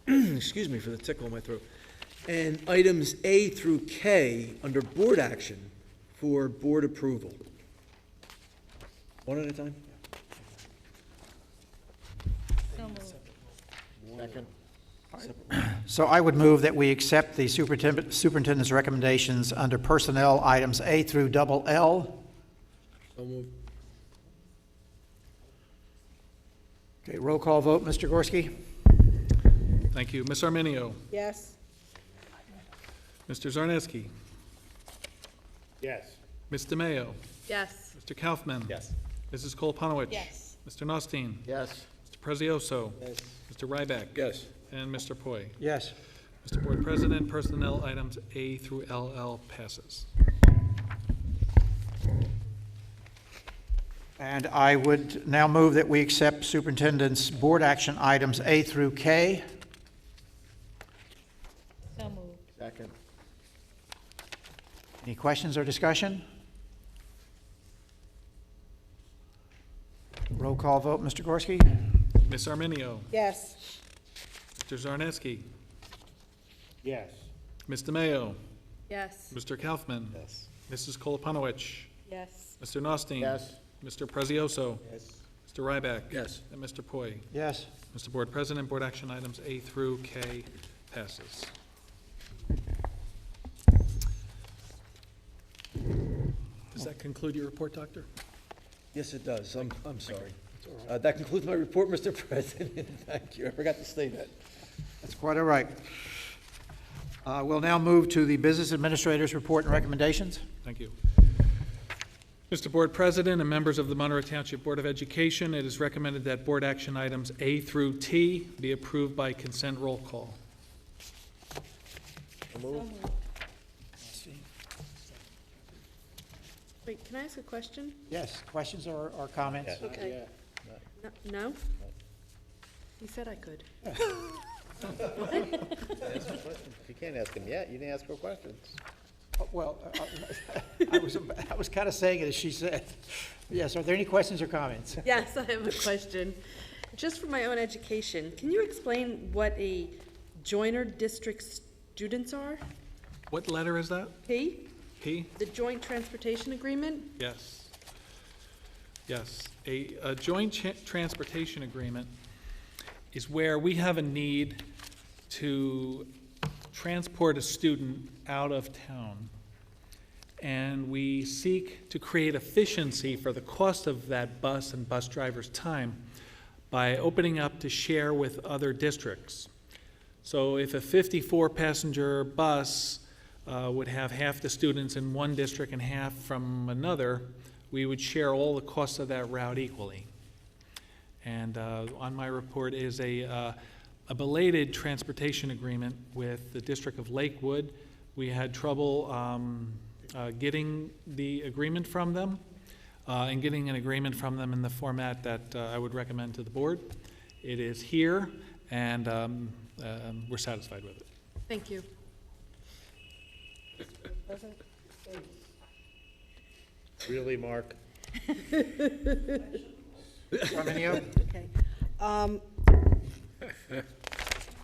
Excuse me for the tickle in my throat. And items A through K under board action for board approval. One at a time? Second. So I would move that we accept the superintendent's recommendations under personnel items A through double L. So moved. Okay, roll call vote, Mr. Gorski? Thank you. Ms. Arminio. Yes. Mr. Zarneski. Yes. Ms. DeMayo. Yes. Mr. Kaufman. Yes. Mrs. Kolpanowicz. Yes. Mr. Nostine. Yes. Mr. Prezioso. Yes. Mr. Ryback. Yes. And Mr. Poi. Yes. Mr. Board President, personnel items A through LL passes. And I would now move that we accept superintendent's board action items A through K. So moved. Second. Any questions or discussion? Roll call vote, Mr. Gorski? Ms. Arminio. Yes. Mr. Zarneski. Yes. Ms. DeMayo. Yes. Mr. Kaufman. Yes. Mrs. Kolpanowicz. Yes. Mr. Nostine. Yes. Mr. Prezioso. Yes. Mr. Ryback. Yes. And Mr. Poi. Yes. Mr. Board President, board action items A through K passes. Does that conclude your report, Doctor? Yes, it does. I'm sorry. That concludes my report, Mr. President. Thank you. I forgot to say that. That's quite all right. We'll now move to the business administrator's report and recommendations. Thank you. Mr. Board President and members of the Monroe Township Board of Education, it is recommended that board action items A through T be approved by consent roll call. Wait, can I ask a question? Yes, questions or comments? Yeah. Okay. No? You said I could. You can't ask him yet. You didn't ask for questions. Well, I was kind of saying it as she said. Yes, are there any questions or comments? Yes, I have a question. Just for my own education, can you explain what a joiner district students are? What letter is that? P, P? the joint transportation agreement? Yes. Yes. A joint transportation agreement is where we have a need to transport a student out of town, and we seek to create efficiency for the cost of that bus and bus driver's time by opening up to share with other districts. So if a 54-passenger bus would have half the students in one district and half from another, we would share all the costs of that route equally. And on my report is a belated transportation agreement with the District of Lakewood. We had trouble getting the agreement from them, and getting an agreement from them in the format that I would recommend to the board. It is here, and we're satisfied with it. Thank you. Really, Mark? Arminio? Okay.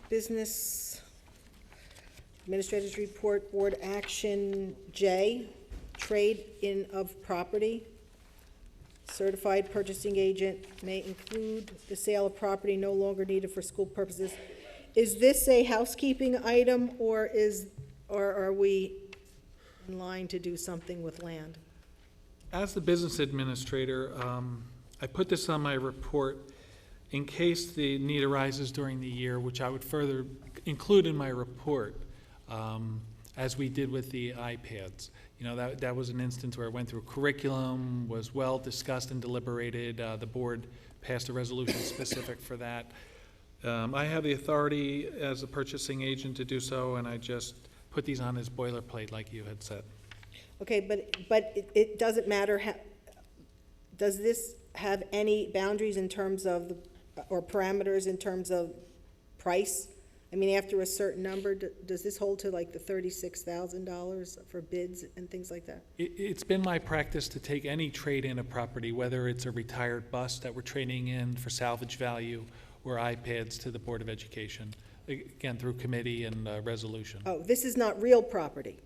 Business Administrator's Report, Board Action J, Trade in of Property. Certified purchasing agent may include the sale of property no longer needed for school purposes. Is this a housekeeping item, or are we in line to do something with land? As the business administrator, I put this on my report in case the need arises during the year, which I would further include in my report, as we did with the iPads. You know, that was an instance where I went through curriculum, was well discussed and deliberated. The board passed a resolution specific for that. I have the authority as a purchasing agent to do so, and I just put these on as boilerplate like you had said. Okay, but it doesn't matter, does this have any boundaries in terms of, or parameters in terms of price? I mean, after a certain number, does this hold to like the $36,000 for bids and things like that? It's been my practice to take any trade-in of property, whether it's a retired bus that we're trading in for salvage value or iPads, to the Board of Education, again, through committee and resolution. Oh, this is not real property?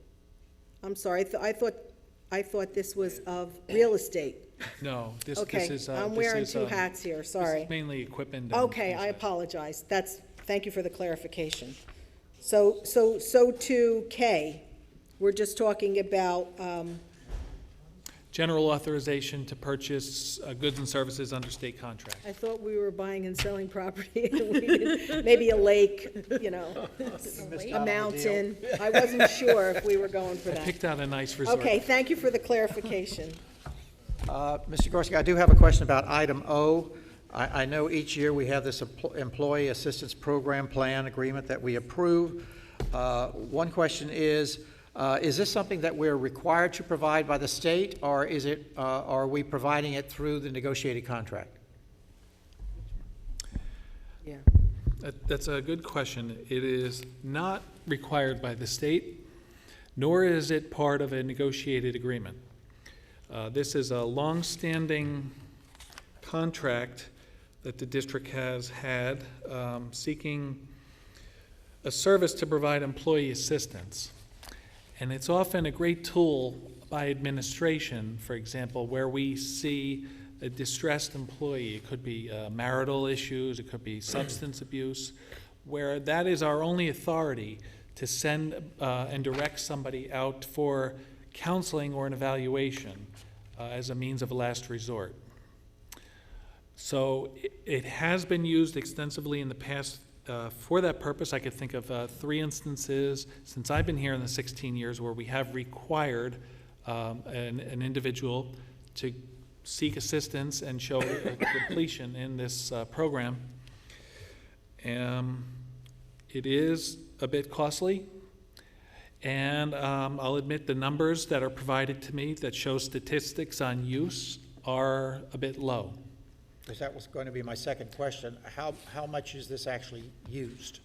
I'm sorry, I thought this was of real estate. No, this Okay, is... I'm wearing two hats here, This sorry. is mainly equipment. Okay, I apologize. Thank you for the clarification. So to K, we're just talking about, General authorization to purchase goods and services under state contract. I thought we were buying and selling property. Maybe a lake, you know, a mountain. I wasn't sure if we were going for I that. picked out a nice resort. Okay, thank you for the clarification. Mr. Gorski, I do have a question about item O. I know each year we have this Employee Assistance Program Plan Agreement that we approve. One question is this something that we're required to provide by the state, or are we providing it through the negotiated contract? Yeah. That's a good question. It is not required by the state, nor is it part of a negotiated agreement. This is a long-standing contract that the district has had seeking a service to provide employee assistance. And it's often a great tool by administration, for example, where we see a distressed employee. It could be marital issues, it could be substance abuse, where that is our only authority to send and direct somebody out for counseling or an evaluation as a means of last resort. So it has been used extensively in the past for that purpose. I could think of 3 instances since I've been here in the 16 years where we have required an individual to seek assistance and show completion in this program. It is a bit costly, and I'll admit the numbers that are provided to me that show statistics on use are a bit low. Because that was going to be my second question. How much is this actually used?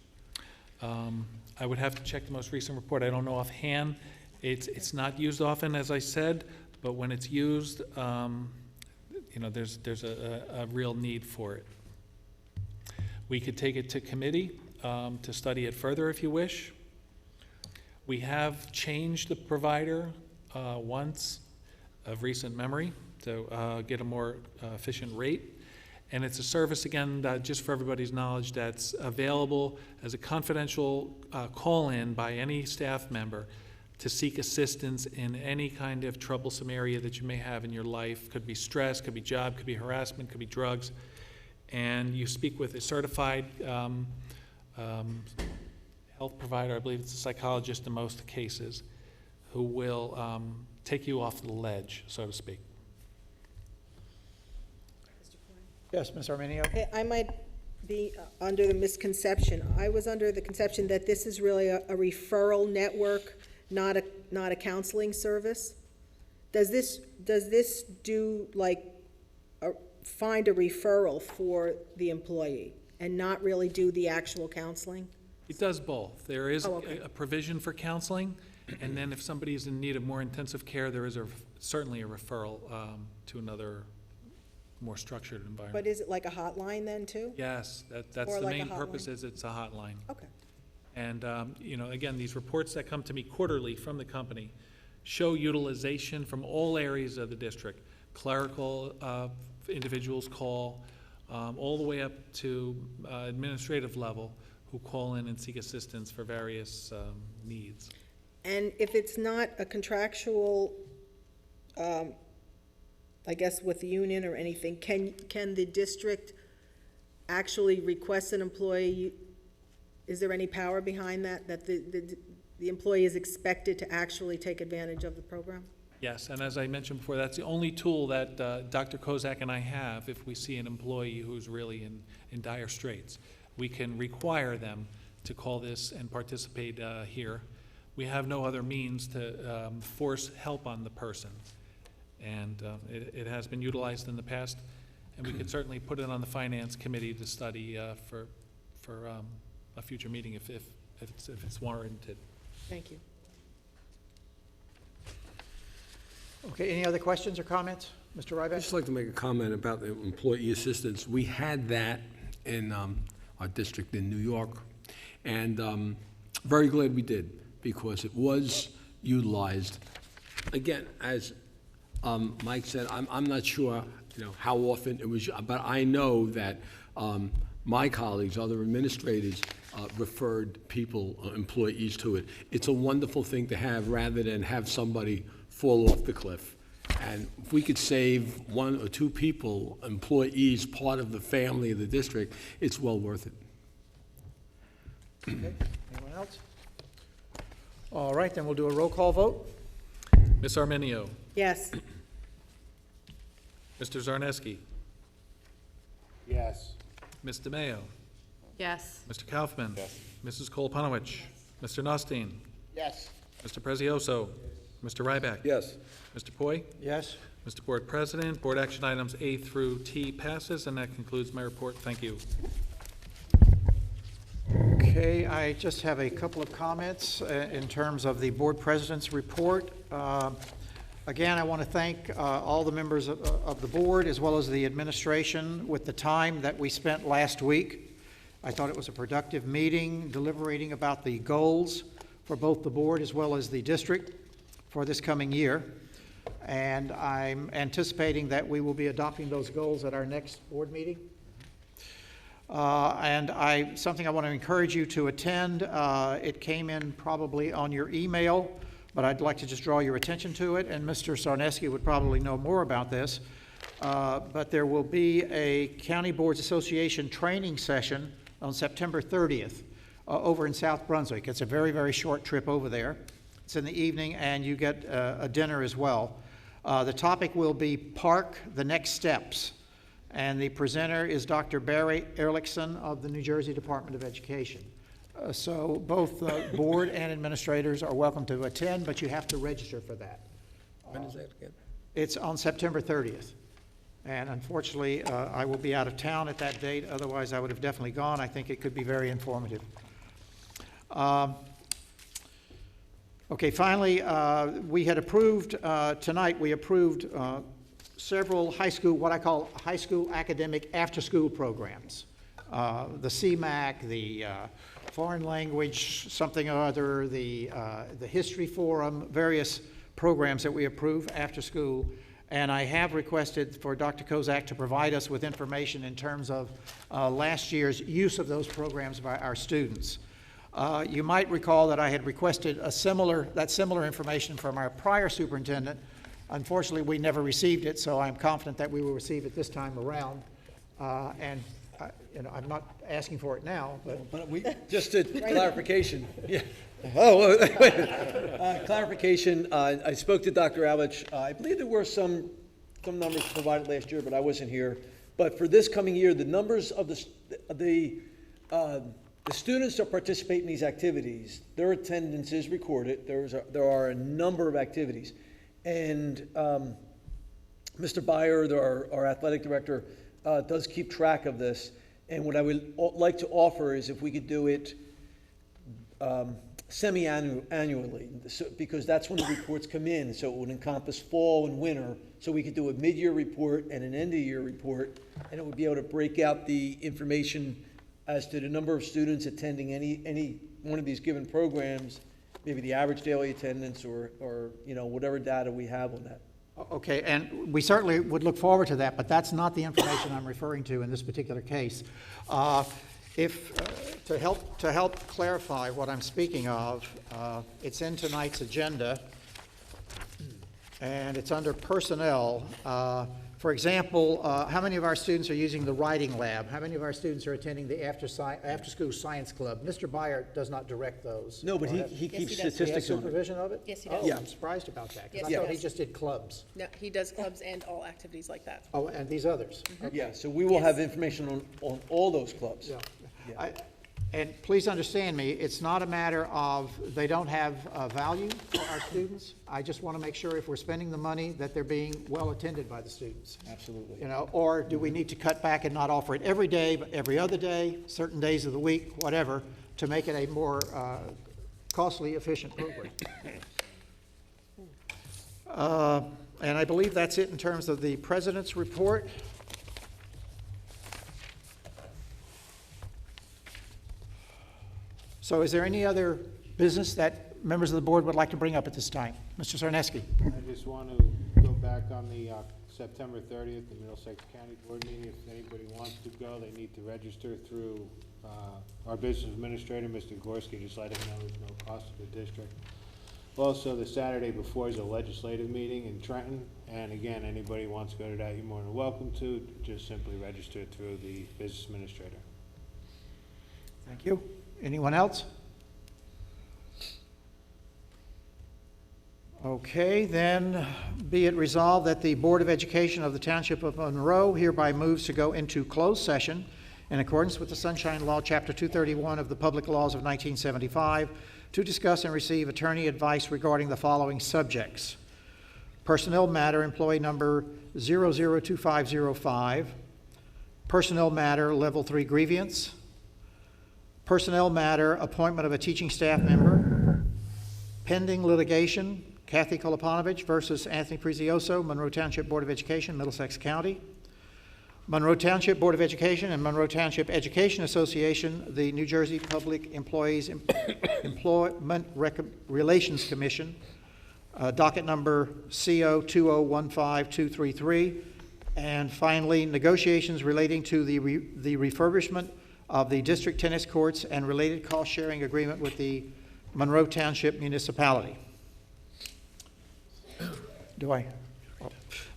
I would have to check the most recent report. I don't know offhand. It's not used often, as I said, but when it's used, there's a real need for it. We could take it to committee to study it further if you wish. We have changed the provider once of recent memory to get a more efficient rate. And it's a service, again, just for everybody's knowledge, that's available as a confidential call-in by any staff member to seek assistance in any kind of troublesome area that you may have in your life. Could be stress, could be job, could be harassment, could be drugs. And you speak with a certified health provider, I believe it's a psychologist in most cases, who will take you off the ledge, so to speak. Yes, Ms. Arminio? I might be under the misconception. I was under the conception that this is really a referral network, not a counseling service. Does this do, like, find a referral for the employee and not really do the actual counseling? It does both. There is okay. a provision for counseling, and then if somebody is in need of more intensive care, there is certainly a referral to another more structured environment. But is it like a hotline then, too? Yes, that's Or the like a main purpose, hotline? is it's a hotline. Okay. And, again, these reports that come to me quarterly from the company show utilization from all areas of the district. Clerical individuals call, all the way up to administrative level, who call in and seek assistance for various needs. And if it's not a contractual, I guess with the union or anything, can the district actually request an employee? Is there any power behind that the employee is expected to actually take advantage of the program? Yes, and as I mentioned before, that's the only tool that Dr. Kozak and I have if we see an employee who's really in dire straits. We can require them to call this and participate here. We have no other means to force help on the person. And it has been utilized in the past, and we could certainly put it on the Finance Committee to study for a future meeting if it's warranted. Thank you. Okay, any other questions or comments? Mr. Ryback? I'd just like to make a comment about the employee assistance. We had that in our district in New York, and very glad we did, because it was utilized. Again, as Mike said, I'm not sure, how often it was, but I know that my colleagues, other administrators, referred people, employees to it. It's a wonderful thing to have rather than have somebody fall off the cliff. And if we could save one or two people, employees, part of the family of the district, it's well worth it. Okay, anyone else? All right, then we'll do a roll call vote. Ms. Arminio, Yes. Mr. Zarneski, Yes. Ms. DeMayo, Yes. Mr. Kaufman. Yes. Mrs. Cole-Panowicz. Mr. Nostine. Yes. Mr. Prezioso. Mr. Ryback. Yes. Mr. Poi. Yes? Mr. Board President, Board action items A through T passes, and that concludes my report. Thank you. Okay, I just have a couple of comments in terms of the Board President's report. Again, I want to thank all the members of the board as well as the administration with the time that we spent last week. I thought it was a productive meeting, deliberating about the goals for both the board as well as the district for this coming year. And I'm anticipating that we will be adopting those goals at our next board meeting. Something I want to encourage you to attend. It came in probably on your email, but I'd like to just draw your attention to it, and Mr. Sarneski would probably know more about this. But there will be a County Boards Association training session on September 30th over in South Brunswick. It's a very, very short trip over there. It's in the evening, and you get a dinner as well. The topic will be Park the Next Steps, and the presenter is Dr. Barry Ehrlichson of the New Jersey Department of Education. So both the board and administrators are welcome to attend, but you have to register for that. When is that again? It's on September 30th. And unfortunately, I will be out of town at that date. Otherwise, I would have definitely gone. I think it could be very informative. Okay, finally, we had approved, tonight we approved several high school, what I call high school academic after-school programs. the CMAC, the foreign language, something or other, the history forum, various programs that we approve after school. And I have requested for Dr. Kozak to provide us with information in terms of last year's use of those programs by our students. You might recall that I had requested that similar information from our prior superintendent. Unfortunately, we never received it, so I'm confident that we will receive it this time around. I'm not asking for it now, but Just a clarification. Yeah. Oh, wait. Clarification, I spoke to Dr. Alich. I believe there were some numbers provided last year, but I wasn't here. But for this coming year, the numbers of the students that participate in these activities, their attendance is recorded. There are a number of activities. And Mr. Byer, our athletic director, does keep track of this. And what I would like to offer is if we could do it semi-annually, because that's when the reports come in, so it would encompass fall and winter. So we could do a mid-year report and an end-of-year report, and it would be able to break out the information as to the number of students attending any one of these given programs, maybe the average daily attendance or whatever data we have on that. okay, and we certainly would look forward to that, but that's not the information I'm referring to in this particular case. To help clarify what I'm speaking of, it's in tonight's agenda, and it's under personnel. For example, how many of our students are using the writing lab? How many of our students are attending the after-school science club? Mr. Byer does not direct those. No, but he keeps He has statistics on it. supervision of it? Yes, he Oh, does. I'm surprised about that, Yes, because he I thought he does. just did clubs. No, he does clubs and all activities like that. Oh, and these others? Yeah, so we will have information on all those clubs. Yeah. And please understand me, it's not a matter of they don't have value for our students. I just want to make sure if we're spending the money that they're being well attended by the students. Absolutely. Or do we need to cut back and not offer it every day, but every other day, certain days of the week, whatever, to make it a more costly, efficient program. And I believe that's it in terms of the president's report. So is there any other business that members of the board would like to bring up at this time? Mr. Sarneski. I just want to go back on the September 30th, the Middlesex County Board meeting. If anybody wants to go, they need to register through our business administrator, Mr. Gorski. Just let him know there's no cost to the district. Also, the Saturday before is a legislative meeting in Trenton. And again, anybody who wants to go to that, you're more than welcome to. Just simply register through the business administrator. Thank you. Anyone else? Okay, then be it resolved that the Board of Education of the Township of Monroe hereby moves to go into closed session in accordance with the Sunshine Law, Chapter 231 of the Public Laws of 1975, to discuss and receive attorney advice regarding the following subjects: personnel matter, employee number 002505, personnel matter, level 3 grievance, personnel matter, appointment of a teaching staff member, pending litigation, Kathy Kolopanovich versus Anthony Prezioso, Monroe Township Board of Education, Middlesex County, Monroe Township Board of Education and Monroe Township Education Association, the New Jersey Public Employees Employment Relations Commission, docket number CO 2015233, and finally, negotiations relating to the refurbishment of the district tennis courts and related cost-sharing agreement with the Monroe Township municipality.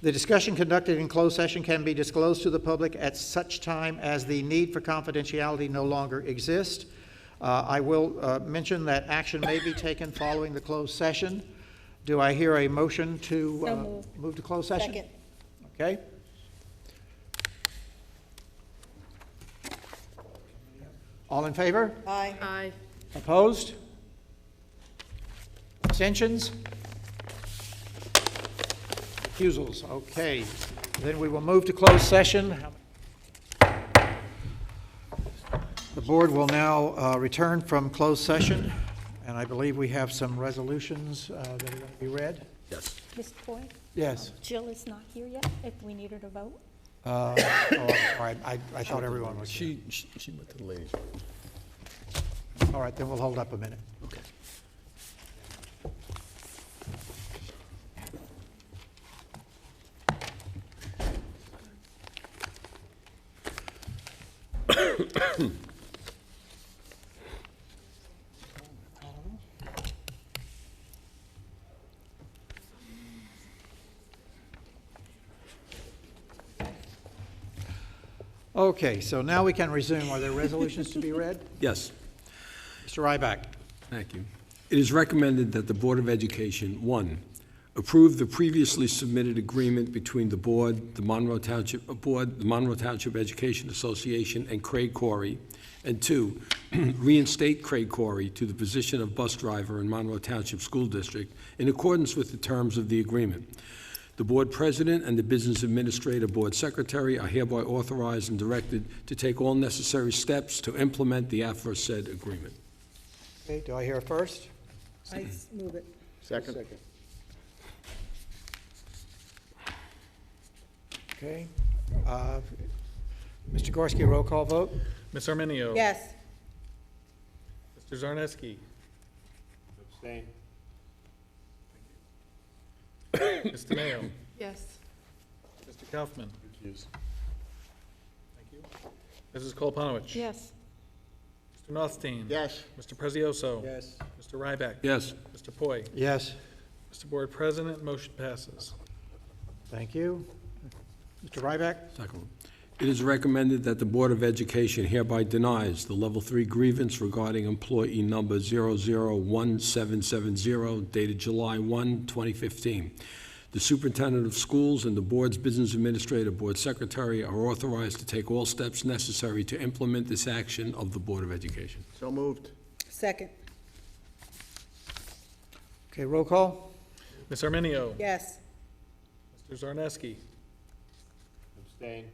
The discussion conducted in closed session can be disclosed to the public at such time as the need for confidentiality no longer exists. I will mention that action may be taken following the closed session. Do I hear a motion to move to closed session? Second. Okay. All in favor? Aye. Aye. Opposed? Abstentions? Recusals, okay. Then we will move to closed session. The board will now return from closed session, and I believe we have some resolutions that are going to be read. Yes. Mr. Boyd? Yes. Jill is not here yet, if we needed a vote. Oh, I'm sorry, I thought everyone was here. She went to the ladies. All right, then we'll hold up a minute. Okay. Okay, so now we can resume. Are there resolutions to be read? Yes. Mr. Ryback? Thank you. It is recommended that the Board of Education, 1, approve the previously submitted agreement between the Board, the Monroe Township Education Association, and Craig Corey, and 2, reinstate Craig Corey to the position of bus driver in Monroe Township School District in accordance with the terms of the agreement. The Board President and the Business Administrator Board Secretary are hereby authorized and directed to take all necessary steps to implement the aforesaid agreement. Okay, do I hear a first? I move it. Second? Okay. Mr. Gorski, roll call vote? Ms. Arminio? Yes. Mr. Zarneski? Abstain. Ms. DeMayo? Yes. Mr. Kaufman? Thank you. Mrs. Kolpanowicz? Yes. Mr. Nothstein? Yes. Mr. Prezioso? Yes. Mr. Ryback? Yes. Mr. Poi? Yes. Mr. Board President, motion passes. Thank you. Mr. Ryback? Second one. It is recommended that the Board of Education hereby denies the Level 3 grievance regarding employee number 001770 dated July 1, 2015. The Superintendent of Schools and the Board's Business Administrator Board Secretary are authorized to take all steps necessary to implement this action of the Board of Education. So moved. Second. Okay, roll call? Ms. Arminio? Yes. Mr. Zarneski? Abstain.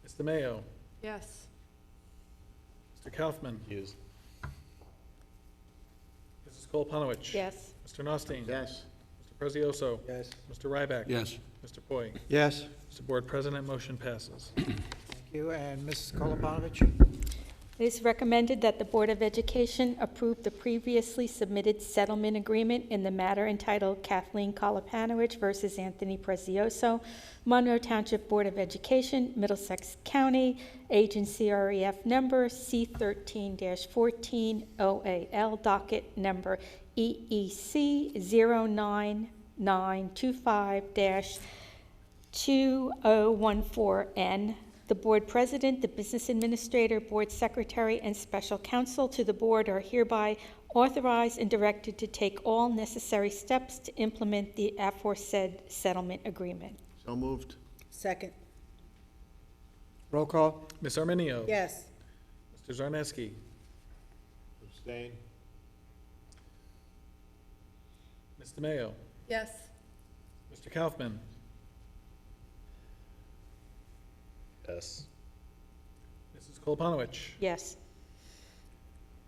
Ms. DeMayo? Yes. Mr. Kaufman? Used. Mrs. Kolpanowicz? Yes. Mr. Nothstein? Yes. Mr. Prezioso? Yes. Mr. Ryback? Yes. Mr. Poi? Yes. Mr. Board President, motion passes. Thank you. And Mrs. Koloponowicz? It is recommended that the Board of Education approve the previously submitted settlement agreement in the matter entitled Kathleen Kolopanowicz versus Anthony Prezioso, Monroe Township Board of Education, Middlesex County, Agency REF number C13-14 OAL, docket number EEC 09925-2014N. The Board President, the Business Administrator, Board Secretary, and Special Counsel to the Board are hereby authorized and directed to take all necessary steps to implement the aforesaid settlement agreement. So moved. Second. Roll call? Ms. Arminio? Yes. Mr. Zarneski? Abstain. Ms. DeMayo? Yes. Mr. Kaufman? Yes. Mrs. Kolpanowicz? Yes.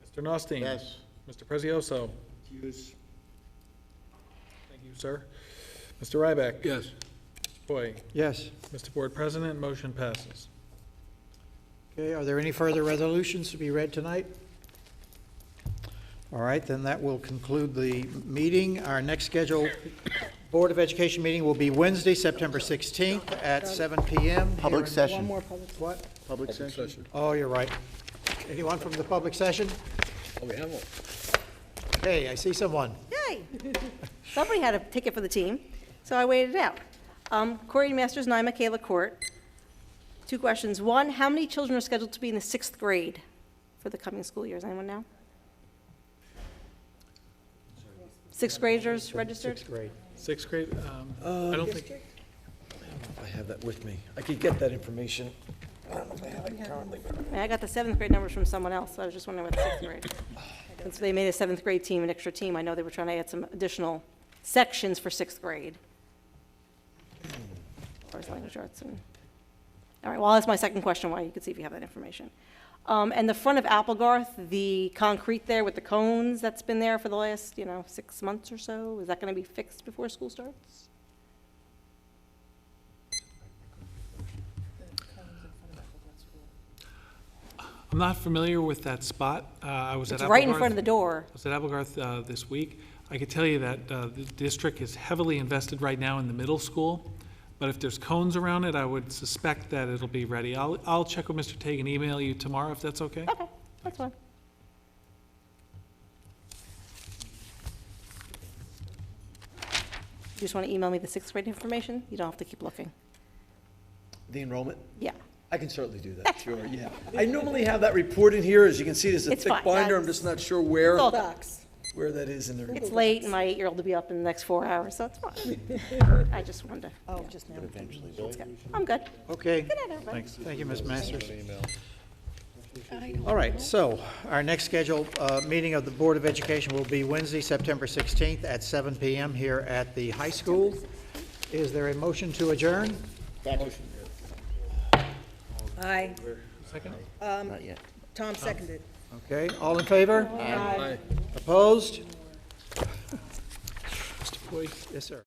Mr. Nothstein? Yes. Mr. Prezioso? Yes. Thank you, sir. Mr. Ryback? Yes. Mr. Poi? Yes. Mr. Board President, motion passes. Okay, are there any further resolutions to be read tonight? All right, then that will conclude the meeting. Our next scheduled Board of Education meeting will be Wednesday, September 16th at 7 PM. Public here in- session. One more public. What? Public session. Oh, you're right. Anyone from the public session? Oh, we have one. Hey, I see someone. Yay! Somebody had a ticket for the team, so I waited it out. Corey Masters, 9 Michaela Court. 2 questions. One, how many children are scheduled to be in the 6th grade for the coming school year? Does anyone know? 6th graders registered? 6th grade. Sixth grade, I don't think, I have that with me. I could get that information. I don't know if I have it currently. I got the 7th grade numbers from someone else, so I was just wondering what the 6th grade. Since they made a 7th grade team, an extra team, I know they were trying to add some additional sections for 6th grade. As far as language arts and, all right, well, that's my second question, why you could see if you have that information. And the front of Applegarth, the concrete there with the cones that's been there for the last, 6 months or so, is that going to be fixed before school starts? I'm not familiar with that spot. I was at It's Applegarth. right in front of the door. I was at Applegarth this week. I could tell you that the district is heavily invested right now in the middle school, but if there's cones around it, I would suspect that it'll be ready. I'll check with Mr. Tague and email you tomorrow, if that's okay? Okay, that's fine. You just want to email me the sixth grade information? You don't have to keep looking. The enrollment? Yeah. I can certainly do that, sure, yeah. I normally have that report in here. As you can see, there's a It's thick fine, binder. I'm that's- just not sure where, It's all docs. where that is in there. It's late, and my 8-year-old will be up in the next 4 hours, so it's fine. I just wanted to. Oh, just now. I'm good. Okay. Good night, everybody. Thanks. Thank you, Ms. Masters. All right, so our next scheduled meeting of the Board of Education will be Wednesday, September 16th at 7 p.m. here at the high school. Is there a motion to adjourn? Aye. Second? Not yet. Tom seconded. Okay, all in favor? Aye. Opposed? Mr. Boyd? Yes, sir.